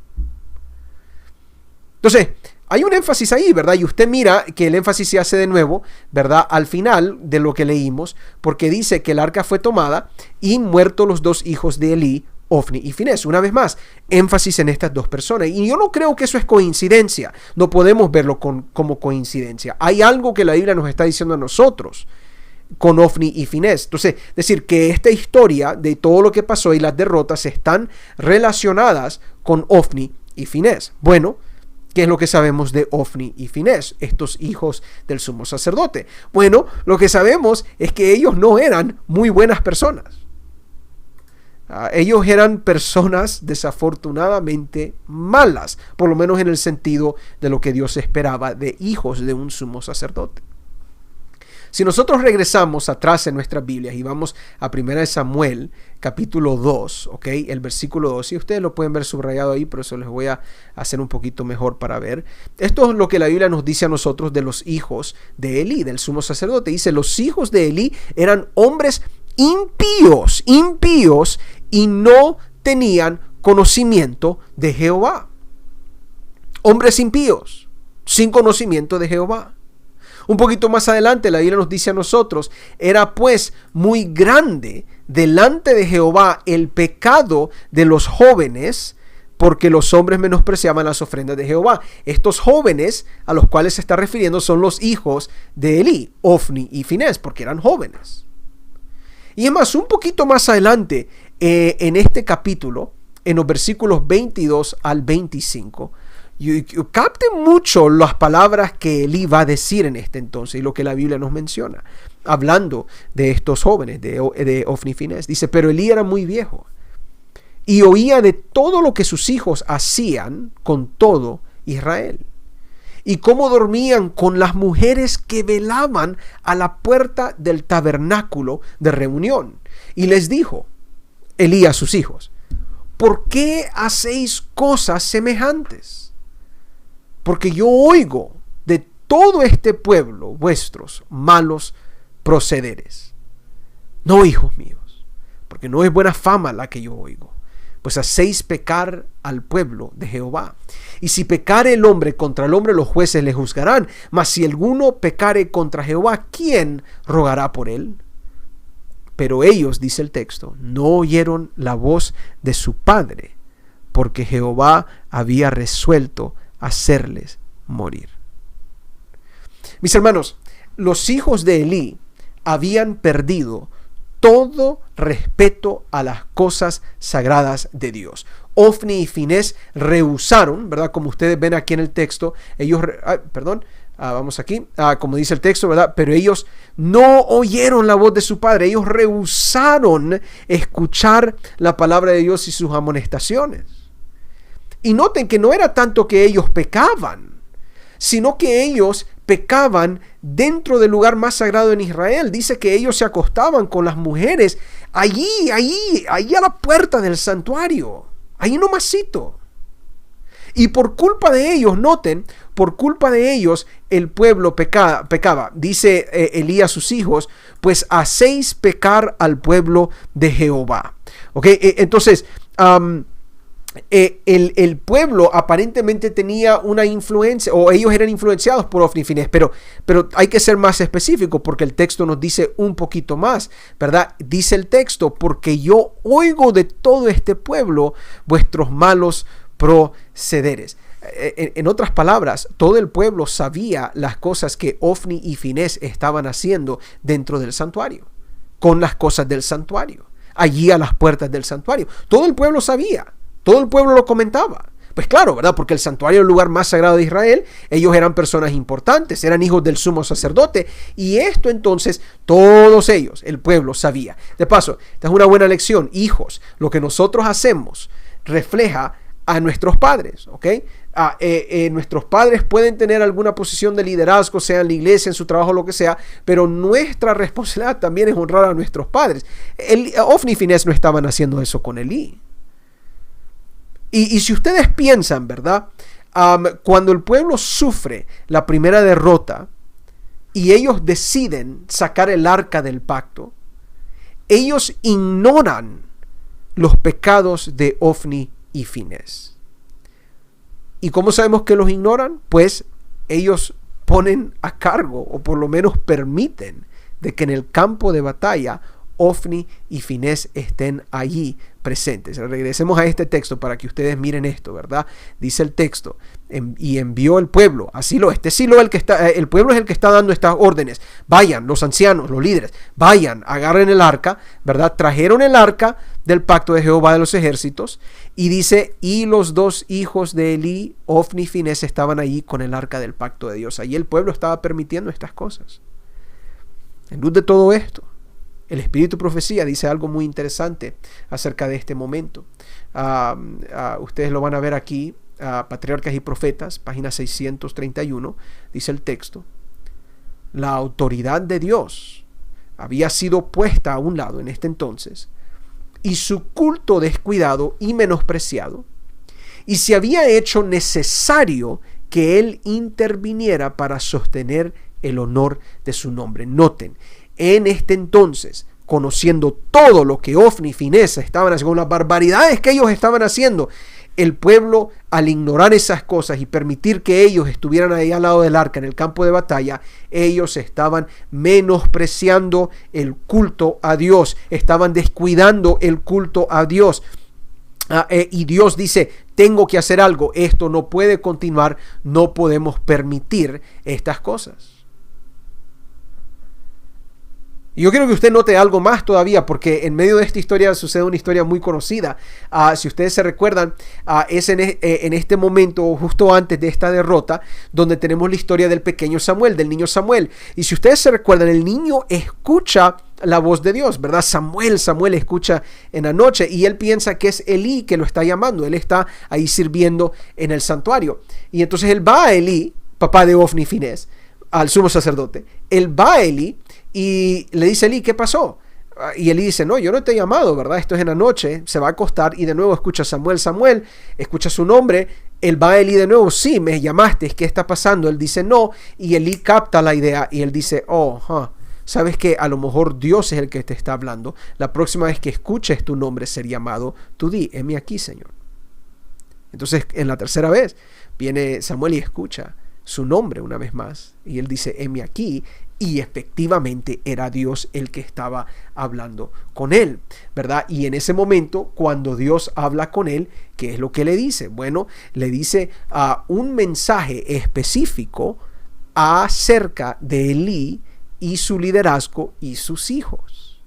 Entonces, hay un énfasis ahí, ¿verdad? Y usted mira que el énfasis se hace de nuevo, ¿verdad? Al final de lo que leímos, porque dice que el arca fue tomada y muertos los dos hijos de Elí, Ofni y Finés. Una vez más, énfasis en estas dos personas. Y yo no creo que eso es coincidencia. No podemos verlo como coincidencia. Hay algo que la Biblia nos está diciendo a nosotros con Ofni y Finés. Entonces, decir que esta historia de todo lo que pasó y las derrotas están relacionadas con Ofni y Finés. Bueno, ¿qué es lo que sabemos de Ofni y Finés, estos hijos del sumo sacerdote? Bueno, lo que sabemos es que ellos no eran muy buenas personas. Ellos eran personas desafortunadamente malas, por lo menos en el sentido de lo que Dios esperaba de hijos de un sumo sacerdote. Si nosotros regresamos atrás en nuestras Biblias y vamos a 1 Samuel, capítulo 2, ¿ok? El versículo 2, y ustedes lo pueden ver subrayado ahí, pero eso les voy a hacer un poquito mejor para ver. Esto es lo que la Biblia nos dice a nosotros de los hijos de Elí, del sumo sacerdote. Dice, los hijos de Elí eran hombres impíos y no tenían conocimiento de Jehová. Hombres impíos, sin conocimiento de Jehová. Un poquito más adelante la Biblia nos dice a nosotros, era pues muy grande delante de Jehová el pecado de los jóvenes, porque los hombres menospreciaban las ofrendas de Jehová. Estos jóvenes a los cuales se está refiriendo son los hijos de Elí, Ofni y Finés, porque eran jóvenes. Y es más, un poquito más adelante, en este capítulo, en los versículos 22 al 25, capten mucho las palabras que Elí va a decir en este entonces y lo que la Biblia nos menciona, hablando de estos jóvenes, de Ofni y Finés. Dice, pero Elí era muy viejo y oía de todo lo que sus hijos hacían con todo Israel, y cómo dormían con las mujeres que velaban a la puerta del tabernáculo de reunión. Y les dijo Elí a sus hijos, ¿por qué hacéis cosas semejantes? Porque yo oigo de todo este pueblo vuestros malos procederes. No, hijos míos, porque no es buena fama la que yo oigo, pues hacéis pecar al pueblo de Jehová. Y si pecare el hombre contra el hombre, los jueces le juzgarán. Mas si alguno pecare contra Jehová, ¿quién rogará por él? Pero ellos, dice el texto, no oyeron la voz de su padre, porque Jehová había resuelto hacerles morir. Mis hermanos, los hijos de Elí habían perdido todo respeto a las cosas sagradas de Dios. Ofni y Finés rehusaron, ¿verdad? Como ustedes ven aquí en el texto, ellos, vamos aquí, como dice el texto, ¿verdad? Pero ellos no oyeron la voz de su padre, ellos rehusaron escuchar la palabra de Dios y sus amonestaciones. Y noten que no era tanto que ellos pecaban, sino que ellos pecaban dentro del lugar más sagrado en Israel. Dice que ellos se acostaban con las mujeres allí a la puerta del santuario, ahí nomasito. Y por culpa de ellos, noten, por culpa de ellos el pueblo pecaba. Dice Elí a sus hijos, pues hacéis pecar al pueblo de Jehová. Entonces, el pueblo aparentemente tenía una influencia, o ellos eran influenciados por Ofni y Finés, pero hay que ser más específico porque el texto nos dice un poquito más, ¿verdad? Dice el texto, porque yo oigo de todo este pueblo vuestros malos procederes. En otras palabras, todo el pueblo sabía las cosas que Ofni y Finés estaban haciendo dentro del santuario, con las cosas del santuario, allí a las puertas del santuario. Todo el pueblo sabía. Todo el pueblo lo comentaba. Pues claro, ¿verdad? Porque el santuario era el lugar más sagrado de Israel. Ellos eran personas importantes, eran hijos del sumo sacerdote. Y esto entonces, todos ellos, el pueblo sabía. De paso, esta es una buena lección. Hijos, lo que nosotros hacemos refleja a nuestros padres, ¿ok? Nuestros padres pueden tener alguna posición de liderazgo, sea en la iglesia, en su trabajo, lo que sea, pero nuestra responsabilidad también es honrar a nuestros padres. Ofni y Finés no estaban haciendo eso con Elí. Y si ustedes piensan, ¿verdad? Cuando el pueblo sufre la primera derrota y ellos deciden sacar el arca del pacto, ellos ignoran los pecados de Ofni y Finés. ¿Y cómo sabemos que los ignoran? Pues ellos ponen a cargo, o por lo menos permiten, de que en el campo de batalla Ofni y Finés estén allí presentes. Regresemos a este texto para que ustedes miren esto, ¿verdad? Dice el texto, y envió el pueblo, el pueblo es el que está dando estas órdenes. Vayan, los ancianos, los líderes, vayan, agarren el arca, ¿verdad? Trajeron el arca del pacto de Jehová de los ejércitos, y dice, y los dos hijos de Elí, Ofni y Finés, estaban allí con el arca del pacto de Dios. Allí el pueblo estaba permitiendo estas cosas. En luz de todo esto, el Espíritu Profecía dice algo muy interesante acerca de este momento. Ustedes lo van a ver aquí, Patriarcas y Profetas, página 631, dice el texto. La autoridad de Dios había sido puesta a un lado en este entonces, y su culto descuidado y menospreciado, y se había hecho necesario que Él interviniera para sostener el honor de su nombre. Noten, en este entonces, conociendo todo lo que Ofni y Finés estaban haciendo, las barbaridades que ellos estaban haciendo, el pueblo, al ignorar esas cosas y permitir que ellos estuvieran ahí al lado del arca en el campo de batalla, ellos estaban menospreciando el culto a Dios, estaban descuidando el culto a Dios. Y Dios dice, tengo que hacer algo, esto no puede continuar, no podemos permitir estas cosas. Y yo quiero que usted note algo más todavía, porque en medio de esta historia sucede una historia muy conocida. Si ustedes se recuerdan, es en este momento, justo antes de esta derrota, donde tenemos la historia del pequeño Samuel, del niño Samuel. Y si ustedes se recuerdan, el niño escucha la voz de Dios, ¿verdad? Samuel escucha en la noche y él piensa que es Elí que lo está llamando. Él está ahí sirviendo en el santuario. Y entonces él va a Elí, papá de Ofni y Finés, al sumo sacerdote. Él va a Elí y le dice a Elí, ¿qué pasó? Y Elí dice, no, yo no te he llamado, ¿verdad? Esto es en la noche, se va a acostar y de nuevo escucha Samuel, escucha su nombre, él va a Elí de nuevo, sí, me llamaste, ¿qué está pasando? Él dice, no, y Elí capta la idea y él dice, sabes que a lo mejor Dios es el que te está hablando, la próxima vez que escuches tu nombre ser llamado, tú di, heme aquí, Señor. Entonces, en la tercera vez, viene Samuel y escucha su nombre una vez más, y él dice, heme aquí, y efectivamente era Dios el que estaba hablando con él, ¿verdad? Y en ese momento, cuando Dios habla con él, ¿qué es lo que le dice? Bueno, le dice un mensaje específico acerca de Elí y su liderazgo y sus hijos.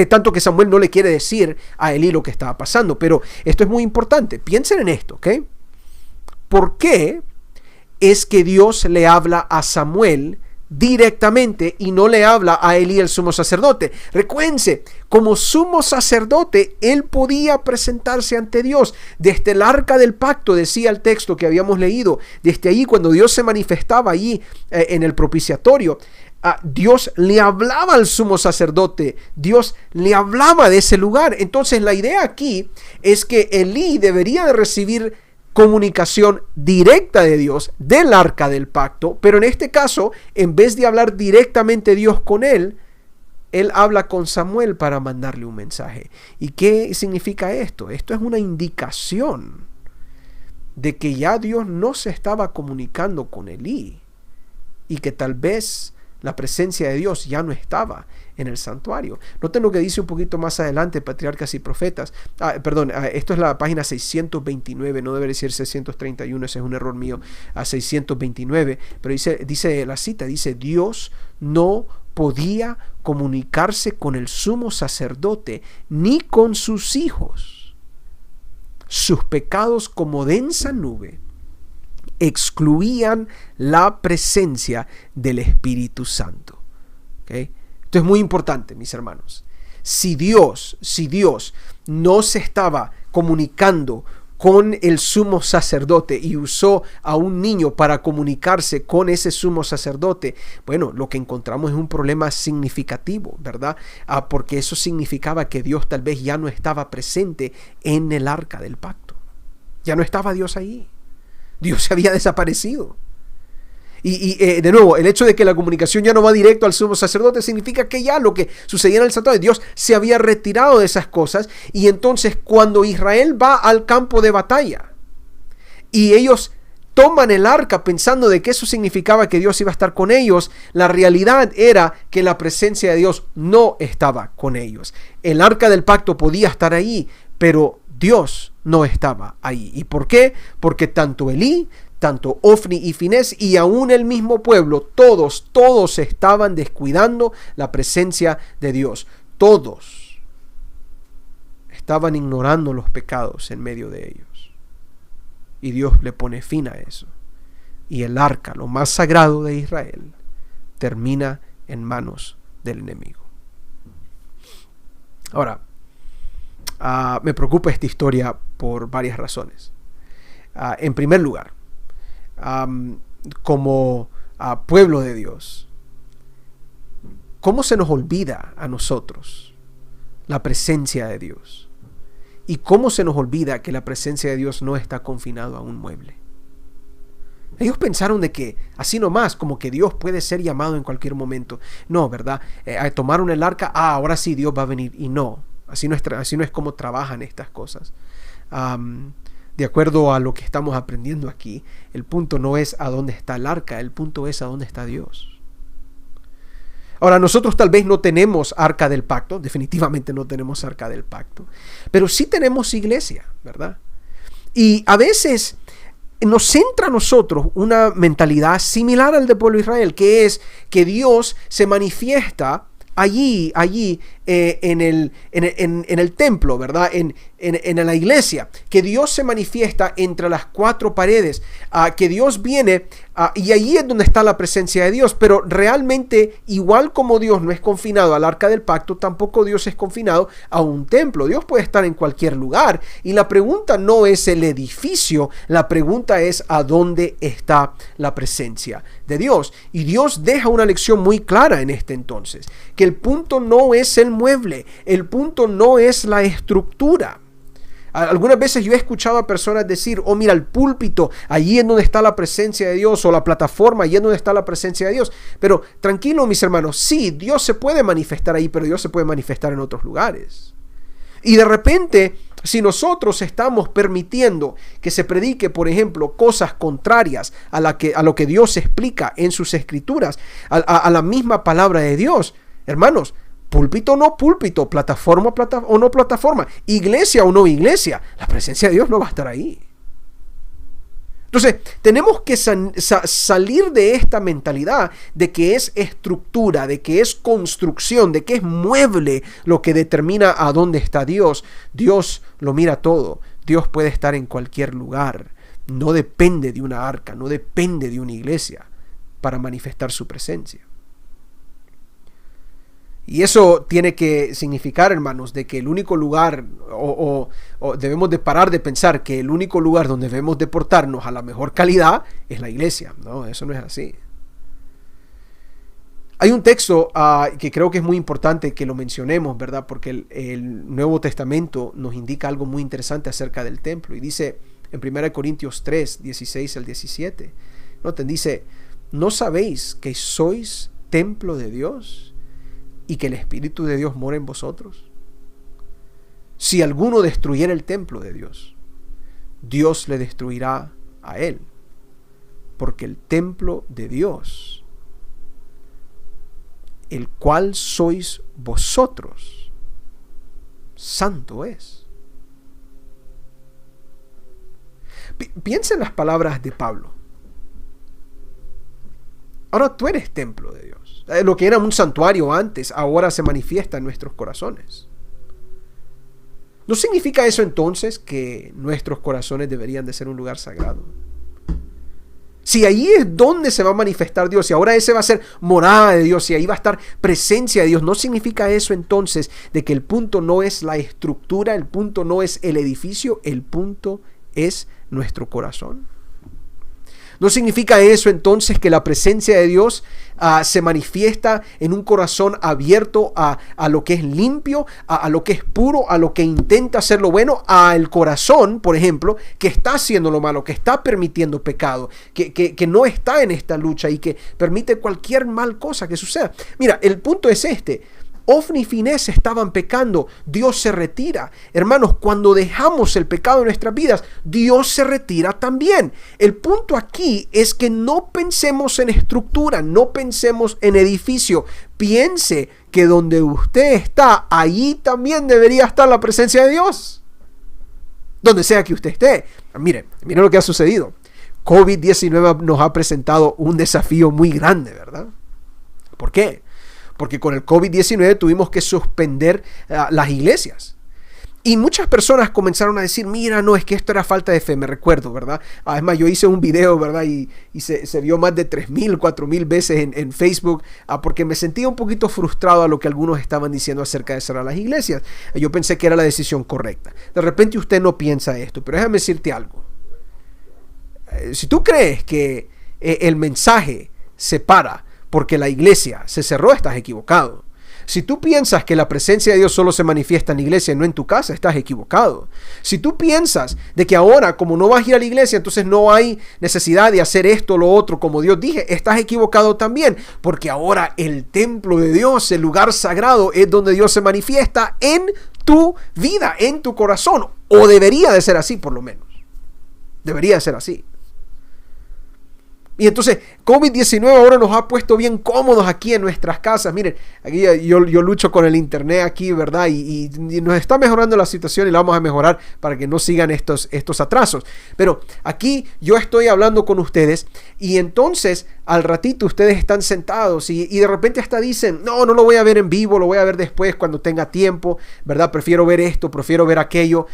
Tanto que Samuel no le quiere decir a Elí lo que estaba pasando, pero esto es muy importante. Piensen en esto, ¿ok? ¿Por qué es que Dios le habla a Samuel directamente y no le habla a Elí el sumo sacerdote? Recuérdense, como sumo sacerdote él podía presentarse ante Dios desde el arca del pacto, decía el texto que habíamos leído, desde allí cuando Dios se manifestaba allí en el propiciatorio. Dios le hablaba al sumo sacerdote, Dios le hablaba de ese lugar. Entonces la idea aquí es que Elí debería de recibir comunicación directa de Dios, del arca del pacto, pero en este caso, en vez de hablar directamente Dios con él habla con Samuel para mandarle un mensaje. ¿Y qué significa esto? Esto es una indicación de que ya Dios no se estaba comunicando con Elí y que tal vez la presencia de Dios ya no estaba en el santuario. Noten lo que dice un poquito más adelante Patriarcas y Profetas. Esto es la página 629, no debe decir 631, ese es un error mío, a 629, pero dice la cita, dice: Dios no podía comunicarse con el sumo sacerdote ni con sus hijos. Sus pecados, como densa nube, excluían la presencia del Espíritu Santo. ¿Okay? Esto es muy importante, mis hermanos. Si Dios no se estaba comunicando con el sumo sacerdote y usó a un niño para comunicarse con ese sumo sacerdote, bueno, lo que encontramos es un problema significativo, ¿verdad? Porque eso significaba que Dios tal vez ya no estaba presente en el arca del pacto. Ya no estaba Dios ahí. Dios se había desaparecido. Y de nuevo, el hecho de que la comunicación ya no va directo al sumo sacerdote significa que ya lo que sucedía en el santuario, Dios se había retirado de esas cosas. Y entonces cuando Israel va al campo de batalla y ellos toman el arca pensando de que eso significaba que Dios iba a estar con ellos, la realidad era que la presencia de Dios no estaba con ellos. El arca del pacto podía estar ahí, pero Dios no estaba ahí. ¿Y por qué? Porque tanto Elí, tanto Ofni y Finés y aún el mismo pueblo, todos estaban descuidando la presencia de Dios. Todos estaban ignorando los pecados en medio de ellos. Y Dios le pone fin a eso. Y el arca, lo más sagrado de Israel, termina en manos del enemigo. Ahora, me preocupa esta historia por varias razones. En primer lugar, como pueblo de Dios, ¿cómo se nos olvida a nosotros la presencia de Dios? ¿Y cómo se nos olvida que la presencia de Dios no está confinado a un mueble? Ellos pensaron de que así nomás, como que Dios puede ser llamado en cualquier momento. No, ¿verdad? Tomaron el arca, ahora sí Dios va a venir. Y no, así no es como trabajan estas cosas. De acuerdo a lo que estamos aprendiendo aquí, el punto no es a dónde está el arca, el punto es a dónde está Dios. Ahora, nosotros tal vez no tenemos arca del pacto, definitivamente no tenemos arca del pacto, pero sí tenemos iglesia, ¿verdad? Y a veces nos entra a nosotros una mentalidad similar al del pueblo de Israel, que es que Dios se manifiesta allí en el templo, ¿verdad? En la iglesia, que Dios se manifiesta entre las cuatro paredes, que Dios viene y allí es donde está la presencia de Dios. Pero realmente, igual como Dios no es confinado al arca del pacto, tampoco Dios es confinado a un templo. Dios puede estar en cualquier lugar, y la pregunta no es el edificio, la pregunta es a dónde está la presencia de Dios. Y Dios deja una lección muy clara en este entonces, que el punto no es el mueble, el punto no es la estructura. Algunas veces yo he escuchado a personas decir: oh, mira, el púlpito, allí es donde está la presencia de Dios, o la plataforma, allí es donde está la presencia de Dios. Pero tranquilo, mis hermanos, sí, Dios se puede manifestar ahí, pero Dios se puede manifestar en otros lugares. Y de repente, si nosotros estamos permitiendo que se predique, por ejemplo, cosas contrarias a lo que Dios explica en sus escrituras, a la misma palabra de Dios, hermanos, púlpito o no púlpito, plataforma o no plataforma, iglesia o no iglesia, la presencia de Dios no va a estar ahí. Entonces, tenemos que salir de esta mentalidad de que es estructura, de que es construcción, de que es mueble lo que determina a dónde está Dios. Dios lo mira todo. Dios puede estar en cualquier lugar. No depende de una arca, no depende de una iglesia para manifestar su presencia. Y eso tiene que significar, hermanos, de que el único lugar, o debemos de parar de pensar que el único lugar donde debemos de portarnos a la mejor calidad es la iglesia. No, eso no es así. Hay un texto que creo que es muy importante que lo mencionemos, ¿verdad? Porque el Nuevo Testamento nos indica algo muy interesante acerca del templo. Y dice en 1 Corintios 3, 16 al 17. Noten, dice, ¿no sabéis que sois templo de Dios y que el Espíritu de Dios mora en vosotros? Si alguno destruyera el templo de Dios, Dios le destruirá a él, porque el templo de Dios, el cual sois vosotros, santo es. Piensa en las palabras de Pablo. Ahora tú eres templo de Dios. Lo que era un santuario antes, ahora se manifiesta en nuestros corazones. ¿No significa eso entonces que nuestros corazones deberían de ser un lugar sagrado? Si ahí es donde se va a manifestar Dios, y ahora ese va a ser morada de Dios, y ahí va a estar presencia de Dios, ¿no significa eso entonces de que el punto no es la estructura, el punto no es el edificio, el punto es nuestro corazón? ¿No significa eso entonces que la presencia de Dios se manifiesta en un corazón abierto a lo que es limpio, a lo que es puro, a lo que intenta hacer lo bueno, al corazón, por ejemplo, que está haciendo lo malo, que está permitiendo pecado, que no está en esta lucha y que permite cualquier mal cosa que suceda? Mira, el punto es este. Ofni y Finés estaban pecando, Dios se retira. Hermanos, cuando dejamos el pecado en nuestras vidas, Dios se retira también. El punto aquí es que no pensemos en estructura, no pensemos en edificio. Piense que donde usted está, allí también debería estar la presencia de Dios. Donde sea que usted esté. Mire lo que ha sucedido. COVID-19 nos ha presentado un desafío muy grande, ¿verdad? ¿Por qué? Porque con el COVID-19 tuvimos que suspender las iglesias. Y muchas personas comenzaron a decir, mira, no, es que esto era falta de fe, me recuerdo, ¿verdad? Además, yo hice un video, ¿verdad? Y se vio más de 3,000, 4,000 veces en Facebook, porque me sentía un poquito frustrado a lo que algunos estaban diciendo acerca de cerrar las iglesias. Yo pensé que era la decisión correcta. De repente usted no piensa esto, pero déjame decirte algo. Si tú crees que el mensaje se para porque la iglesia se cerró, estás equivocado. Si tú piensas que la presencia de Dios solo se manifiesta en la iglesia y no en tu casa, estás equivocado. Si tú piensas de que ahora, como no vas a ir a la iglesia, entonces no hay necesidad de hacer esto o lo otro, como Dios dije, estás equivocado también. Porque ahora el templo de Dios, el lugar sagrado, es donde Dios se manifiesta en tu vida, en tu corazón. O debería de ser así, por lo menos. Debería de ser así. Y entonces COVID-19 ahora nos ha puesto bien cómodos aquí en nuestras casas. Miren, aquí yo lucho con el internet aquí, ¿verdad? Y nos está mejorando la situación y la vamos a mejorar para que no sigan estos atrasos. Pero aquí yo estoy hablando con ustedes y entonces al ratito ustedes están sentados y de repente hasta dicen, no lo voy a ver en vivo, lo voy a ver después cuando tenga tiempo, ¿verdad? Prefiero ver esto, prefiero ver aquello.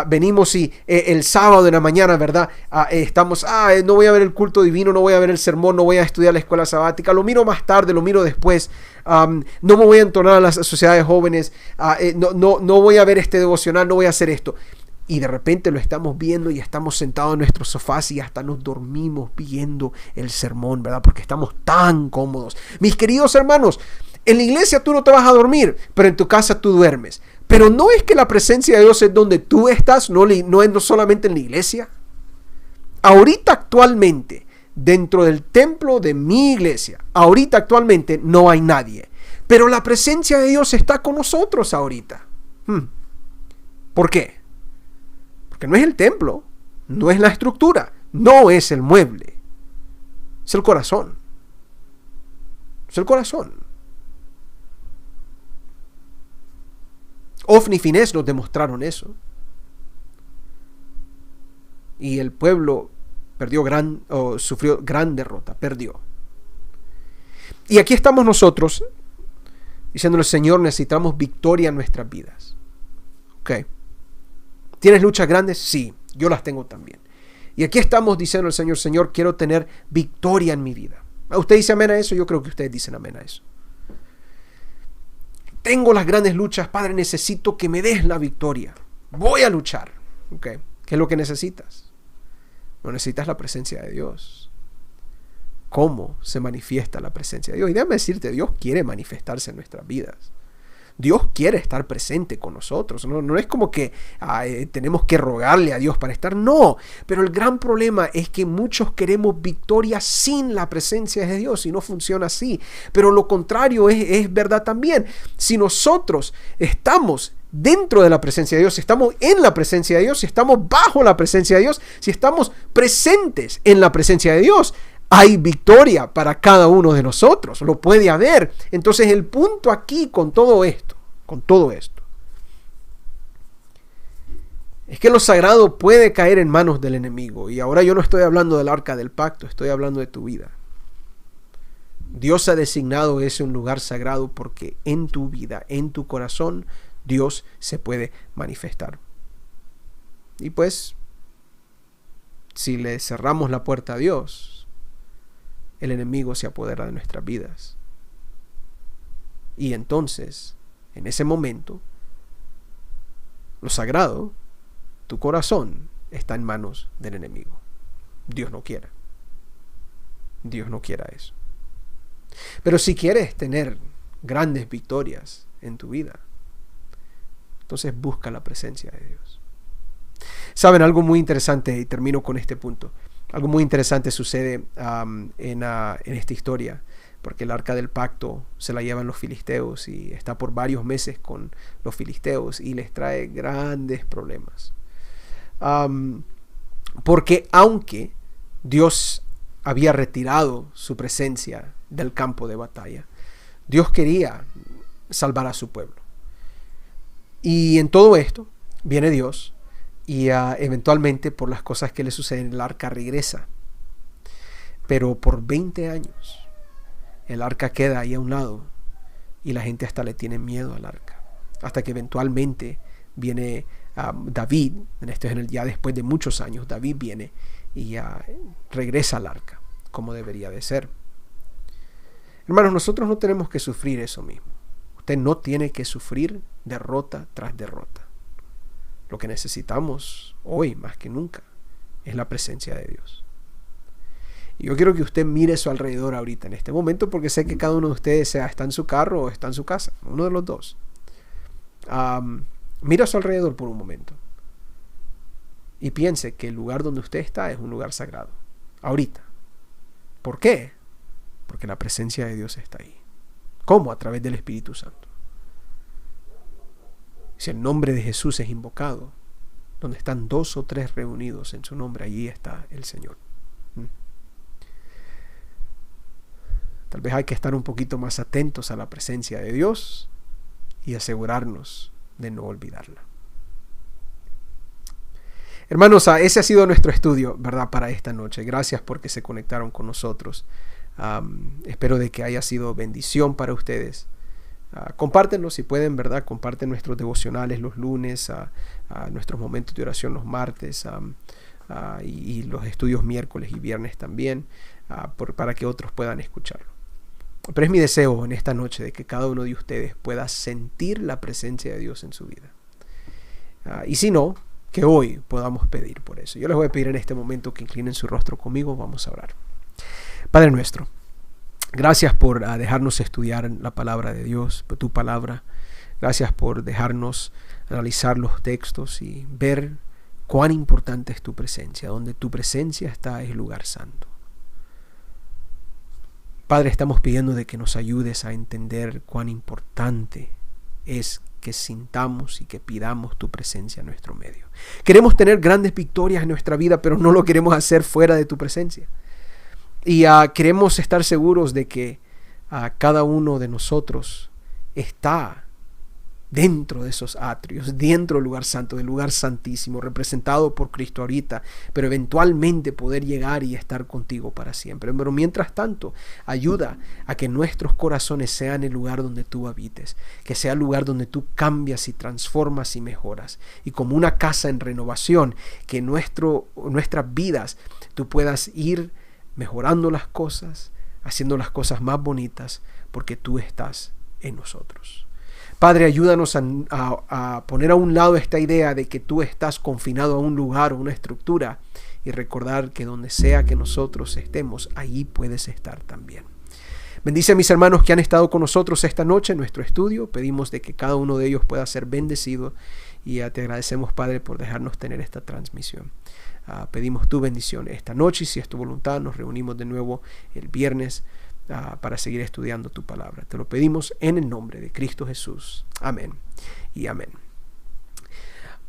Venimos y el sábado en la mañana, ¿verdad? Estamos, no voy a ver el culto divino, no voy a ver el sermón, no voy a estudiar la escuela sabática, lo miro más tarde, lo miro después, no me voy a entonar a las sociedades jóvenes, no voy a ver este devocional, no voy a hacer esto. Y de repente lo estamos viendo y estamos sentados en nuestros sofás y hasta nos dormimos viendo el sermón, ¿verdad? Porque estamos tan cómodos. Mis queridos hermanos, en la iglesia tú no te vas a dormir, pero en tu casa tú duermes. Pero no es que la presencia de Dios es donde tú estás, no es solamente en la iglesia. Ahorita actualmente, dentro del templo de mi iglesia, ahorita actualmente no hay nadie. Pero la presencia de Dios está con nosotros ahorita. ¿Por qué? Porque no es el templo, no es la estructura, no es el mueble. Es el corazón. Es el corazón. Ofni y Finés nos demostraron eso. Y el pueblo sufrió gran derrota, perdió. Y aquí estamos nosotros diciéndole, Señor, necesitamos victoria en nuestras vidas. Ok. ¿Tienes luchas grandes? Sí, yo las tengo también. Y aquí estamos diciendo al Señor, Señor, quiero tener victoria en mi vida. ¿Usted dice amén a eso? Yo creo que ustedes dicen amén a eso. Tengo las grandes luchas, Padre, necesito que me des la victoria. Voy a luchar. Ok. ¿Qué es lo que necesitas? No necesitas la presencia de Dios. ¿Cómo se manifiesta la presencia de Dios? Y déjame decirte, Dios quiere manifestarse en nuestras vidas. Dios quiere estar presente con nosotros. No es como que tenemos que rogarle a Dios para estar. No, pero el gran problema es que muchos queremos victoria sin la presencia de Dios y no funciona así. Pero lo contrario es verdad también. Si nosotros estamos dentro de la presencia de Dios, si estamos en la presencia de Dios, si estamos bajo la presencia de Dios, si estamos presentes en la presencia de Dios, hay victoria para cada uno de nosotros, lo puede haber. Entonces el punto aquí con todo esto, es que lo sagrado puede caer en manos del enemigo. Y ahora yo no estoy hablando del arca del pacto, estoy hablando de tu vida. Dios ha designado ese un lugar sagrado porque en tu vida, en tu corazón, Dios se puede manifestar. Y pues, si le cerramos la puerta a Dios, el enemigo se apodera de nuestras vidas. Y entonces, en ese momento, lo sagrado, tu corazón, está en manos del enemigo. Dios no quiera. Dios no quiera eso. Pero si quieres tener grandes victorias en tu vida, entonces busca la presencia de Dios. Saben, algo muy interesante, y termino con este punto. Algo muy interesante sucede en esta historia, porque el arca del pacto se la llevan los filisteos y está por varios meses con los filisteos y les trae grandes problemas. Porque aunque Dios había retirado su presencia del campo de batalla, Dios quería salvar a su pueblo. Y en todo esto viene Dios y eventualmente, por las cosas que le suceden, el arca regresa. Pero por 20 años el arca queda ahí a un lado y la gente hasta le tiene miedo al arca. Hasta que eventualmente viene David, ya después de muchos años, David viene y regresa al arca como debería de ser. Hermanos, nosotros no tenemos que sufrir eso mismo. Usted no tiene que sufrir derrota tras derrota. Lo que necesitamos hoy más que nunca es la presencia de Dios. Y yo quiero que usted mire a su alrededor ahorita en este momento, porque sé que cada uno de ustedes está en su carro o está en su casa, uno de los dos. Mira a su alrededor por un momento y piense que el lugar donde usted está es un lugar sagrado. Ahorita. ¿Por qué? Porque la presencia de Dios está ahí. ¿Cómo? A través del Espíritu Santo. Si el nombre de Jesús es invocado, donde están 2 o 3 reunidos en su nombre, allí está el Señor. Tal vez hay que estar un poquito más atentos a la presencia de Dios y asegurarnos de no olvidarla. Hermanos, ese ha sido nuestro estudio, ¿verdad?, para esta noche. Gracias porque se conectaron con nosotros. Espero de que haya sido bendición para ustedes. Compártenlo si pueden, ¿verdad? Comparten nuestros devocionales los lunes, nuestros momentos de oración los martes, y los estudios miércoles y viernes también, para que otros puedan escucharlo. Pero es mi deseo en esta noche de que cada uno de ustedes pueda sentir la presencia de Dios en su vida. Y si no, que hoy podamos pedir por eso. Yo les voy a pedir en este momento que inclinen su rostro conmigo. Vamos a orar. Padre nuestro, gracias por dejarnos estudiar la palabra de Dios, por tu palabra. Gracias por dejarnos analizar los textos y ver cuán importante es tu presencia. Donde tu presencia está es el lugar santo. Padre, estamos pidiendo de que nos ayudes a entender cuán importante es que sintamos y que pidamos tu presencia en nuestro medio. Queremos tener grandes victorias en nuestra vida, pero no lo queremos hacer fuera de tu presencia. Y queremos estar seguros de que cada uno de nosotros está dentro de esos atrios, dentro del lugar santo, del lugar santísimo, representado por Cristo ahorita, pero eventualmente poder llegar y estar contigo para siempre. Pero mientras tanto, ayuda a que nuestros corazones sean el lugar donde tú habites, que sea el lugar donde tú cambias y transformas y mejoras. Y como una casa en renovación, que nuestras vidas tú puedas ir mejorando las cosas, haciendo las cosas más bonitas, porque tú estás en nosotros. Padre, ayúdanos a poner a un lado esta idea de que tú estás confinado a un lugar o una estructura y recordar que donde sea que nosotros estemos, allí puedes estar también. Bendice a mis hermanos que han estado con nosotros esta noche en nuestro estudio. Pedimos de que cada uno de ellos pueda ser bendecido y te agradecemos, Padre, por dejarnos tener esta transmisión. Pedimos tu bendición esta noche y si es tu voluntad nos reunimos de nuevo el viernes para seguir estudiando tu palabra. Te lo pedimos en el nombre de Cristo Jesús. Amén y amén.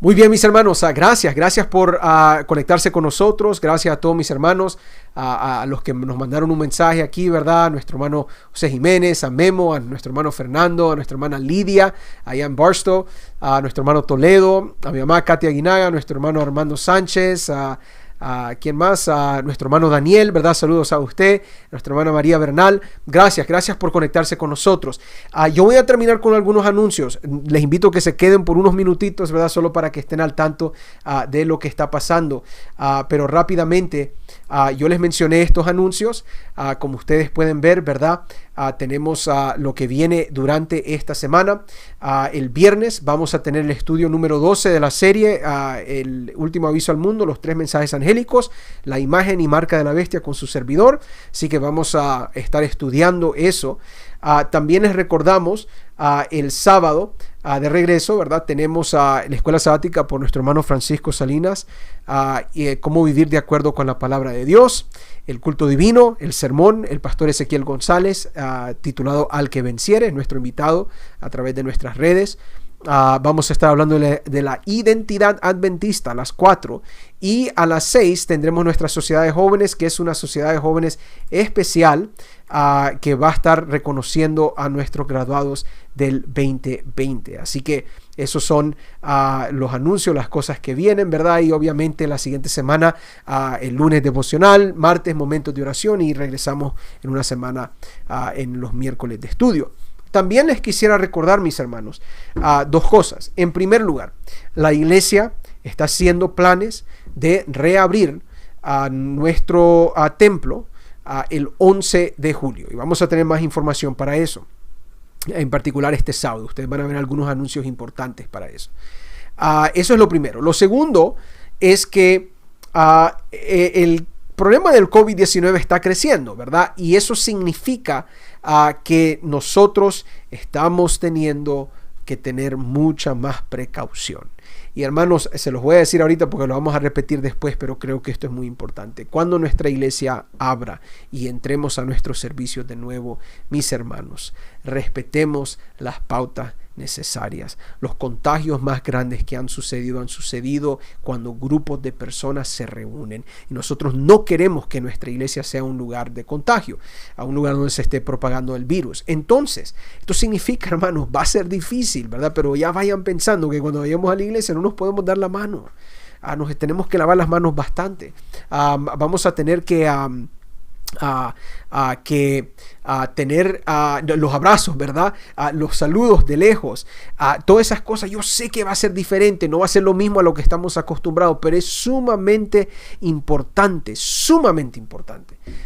Muy bien, mis hermanos, gracias por conectarse con nosotros. Gracias a todos mis hermanos, a los que nos mandaron un mensaje aquí, ¿verdad? A nuestro hermano José Jiménez, a Memo, a nuestro hermano Fernando, a nuestra hermana Lidia, allá en Barstow, a nuestro hermano Toledo, a mi mamá Katia Aguinaga, a nuestro hermano Armando Sánchez, a ¿quién más? A nuestro hermano Daniel, ¿verdad? Saludos a usted, a nuestra hermana María Bernal. Gracias por conectarse con nosotros. Yo voy a terminar con algunos anuncios. Les invito a que se queden por unos minutitos, ¿verdad? Solo para que estén al tanto de lo que está pasando. Pero rápidamente, yo les mencioné estos anuncios. Como ustedes pueden ver, ¿verdad? Tenemos lo que viene durante esta semana. El viernes vamos a tener el estudio número 12 de la serie, el último aviso al mundo, los 3 mensajes angélicos, la imagen y marca de la bestia con su servidor. Así que vamos a estar estudiando eso. También les recordamos el sábado de regreso, ¿verdad? Tenemos la escuela sabática por nuestro hermano Francisco Salinas, cómo vivir de acuerdo con la palabra de Dios, el culto divino, el sermón, el pastor Ezequiel González, titulado Al que venciere, nuestro invitado a través de nuestras redes. Vamos a estar hablando de la identidad adventista a las 4 y a las 6 tendremos nuestra sociedad de jóvenes, que es una sociedad de jóvenes especial que va a estar reconociendo a nuestros graduados del 2020. Así que esos son los anuncios, las cosas que vienen, ¿verdad? Y obviamente la siguiente semana, el lunes devocional, martes momentos de oración y regresamos en una semana en los miércoles de estudio. También les quisiera recordar, mis hermanos, 2 cosas. En primer lugar, la iglesia está haciendo planes de reabrir nuestro templo el 11 de julio. Y vamos a tener más información para eso. En particular este sábado. Ustedes van a ver algunos anuncios importantes para eso. Eso es lo primero. Lo segundo es que el problema del COVID-19 está creciendo, ¿verdad? Y eso significa que nosotros estamos teniendo que tener mucha más precaución. Y hermanos, se los voy a decir ahorita porque lo vamos a repetir después, pero creo que esto es muy importante. Cuando nuestra iglesia abra y entremos a nuestros servicios de nuevo, mis hermanos, respetemos las pautas necesarias. Los contagios más grandes que han sucedido cuando grupos de personas se reúnen. Y nosotros no queremos que nuestra iglesia sea un lugar de contagio, a un lugar donde se esté propagando el virus. Entonces, esto significa, hermanos, va a ser difícil, ¿verdad? Pero ya vayan pensando que cuando vayamos a la iglesia no nos podemos dar la mano. Nos tenemos que lavar las manos bastante. Vamos a tener que tener los abrazos, ¿verdad? Los saludos de lejos, todas esas cosas. Yo sé que va a ser diferente, no va a ser lo mismo a lo que estamos acostumbrados, pero es sumamente importante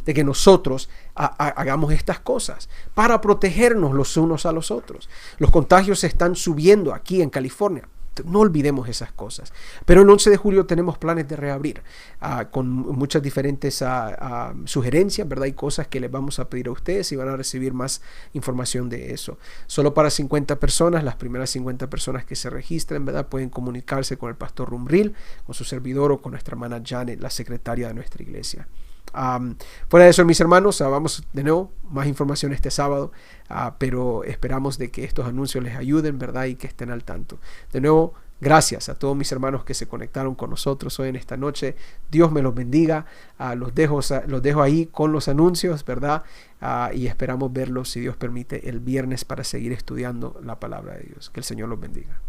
de que nosotros hagamos estas cosas para protegernos los unos a los otros. Los contagios se están subiendo aquí en California. No olvidemos esas cosas. Pero el 11 de julio tenemos planes de reabrir con muchas diferentes sugerencias, ¿verdad? Y cosas que les vamos a pedir a ustedes y van a recibir más información de eso. Solo para 50 personas, las primeras 50 personas que se registren, ¿verdad? Pueden comunicarse con el pastor Rumbril, con su servidor o con nuestra hermana Janet, la secretaria de nuestra iglesia. Fuera de eso, mis hermanos, vamos de nuevo, más información este sábado, pero esperamos de que estos anuncios les ayuden, ¿verdad? Y que estén al tanto. De nuevo, gracias a todos mis hermanos que se conectaron con nosotros hoy en esta noche. Dios me los bendiga. Los dejo ahí con los anuncios, ¿verdad? Y esperamos verlos, si Dios permite, el viernes para seguir estudiando la palabra de Dios. Que el Señor los bendiga.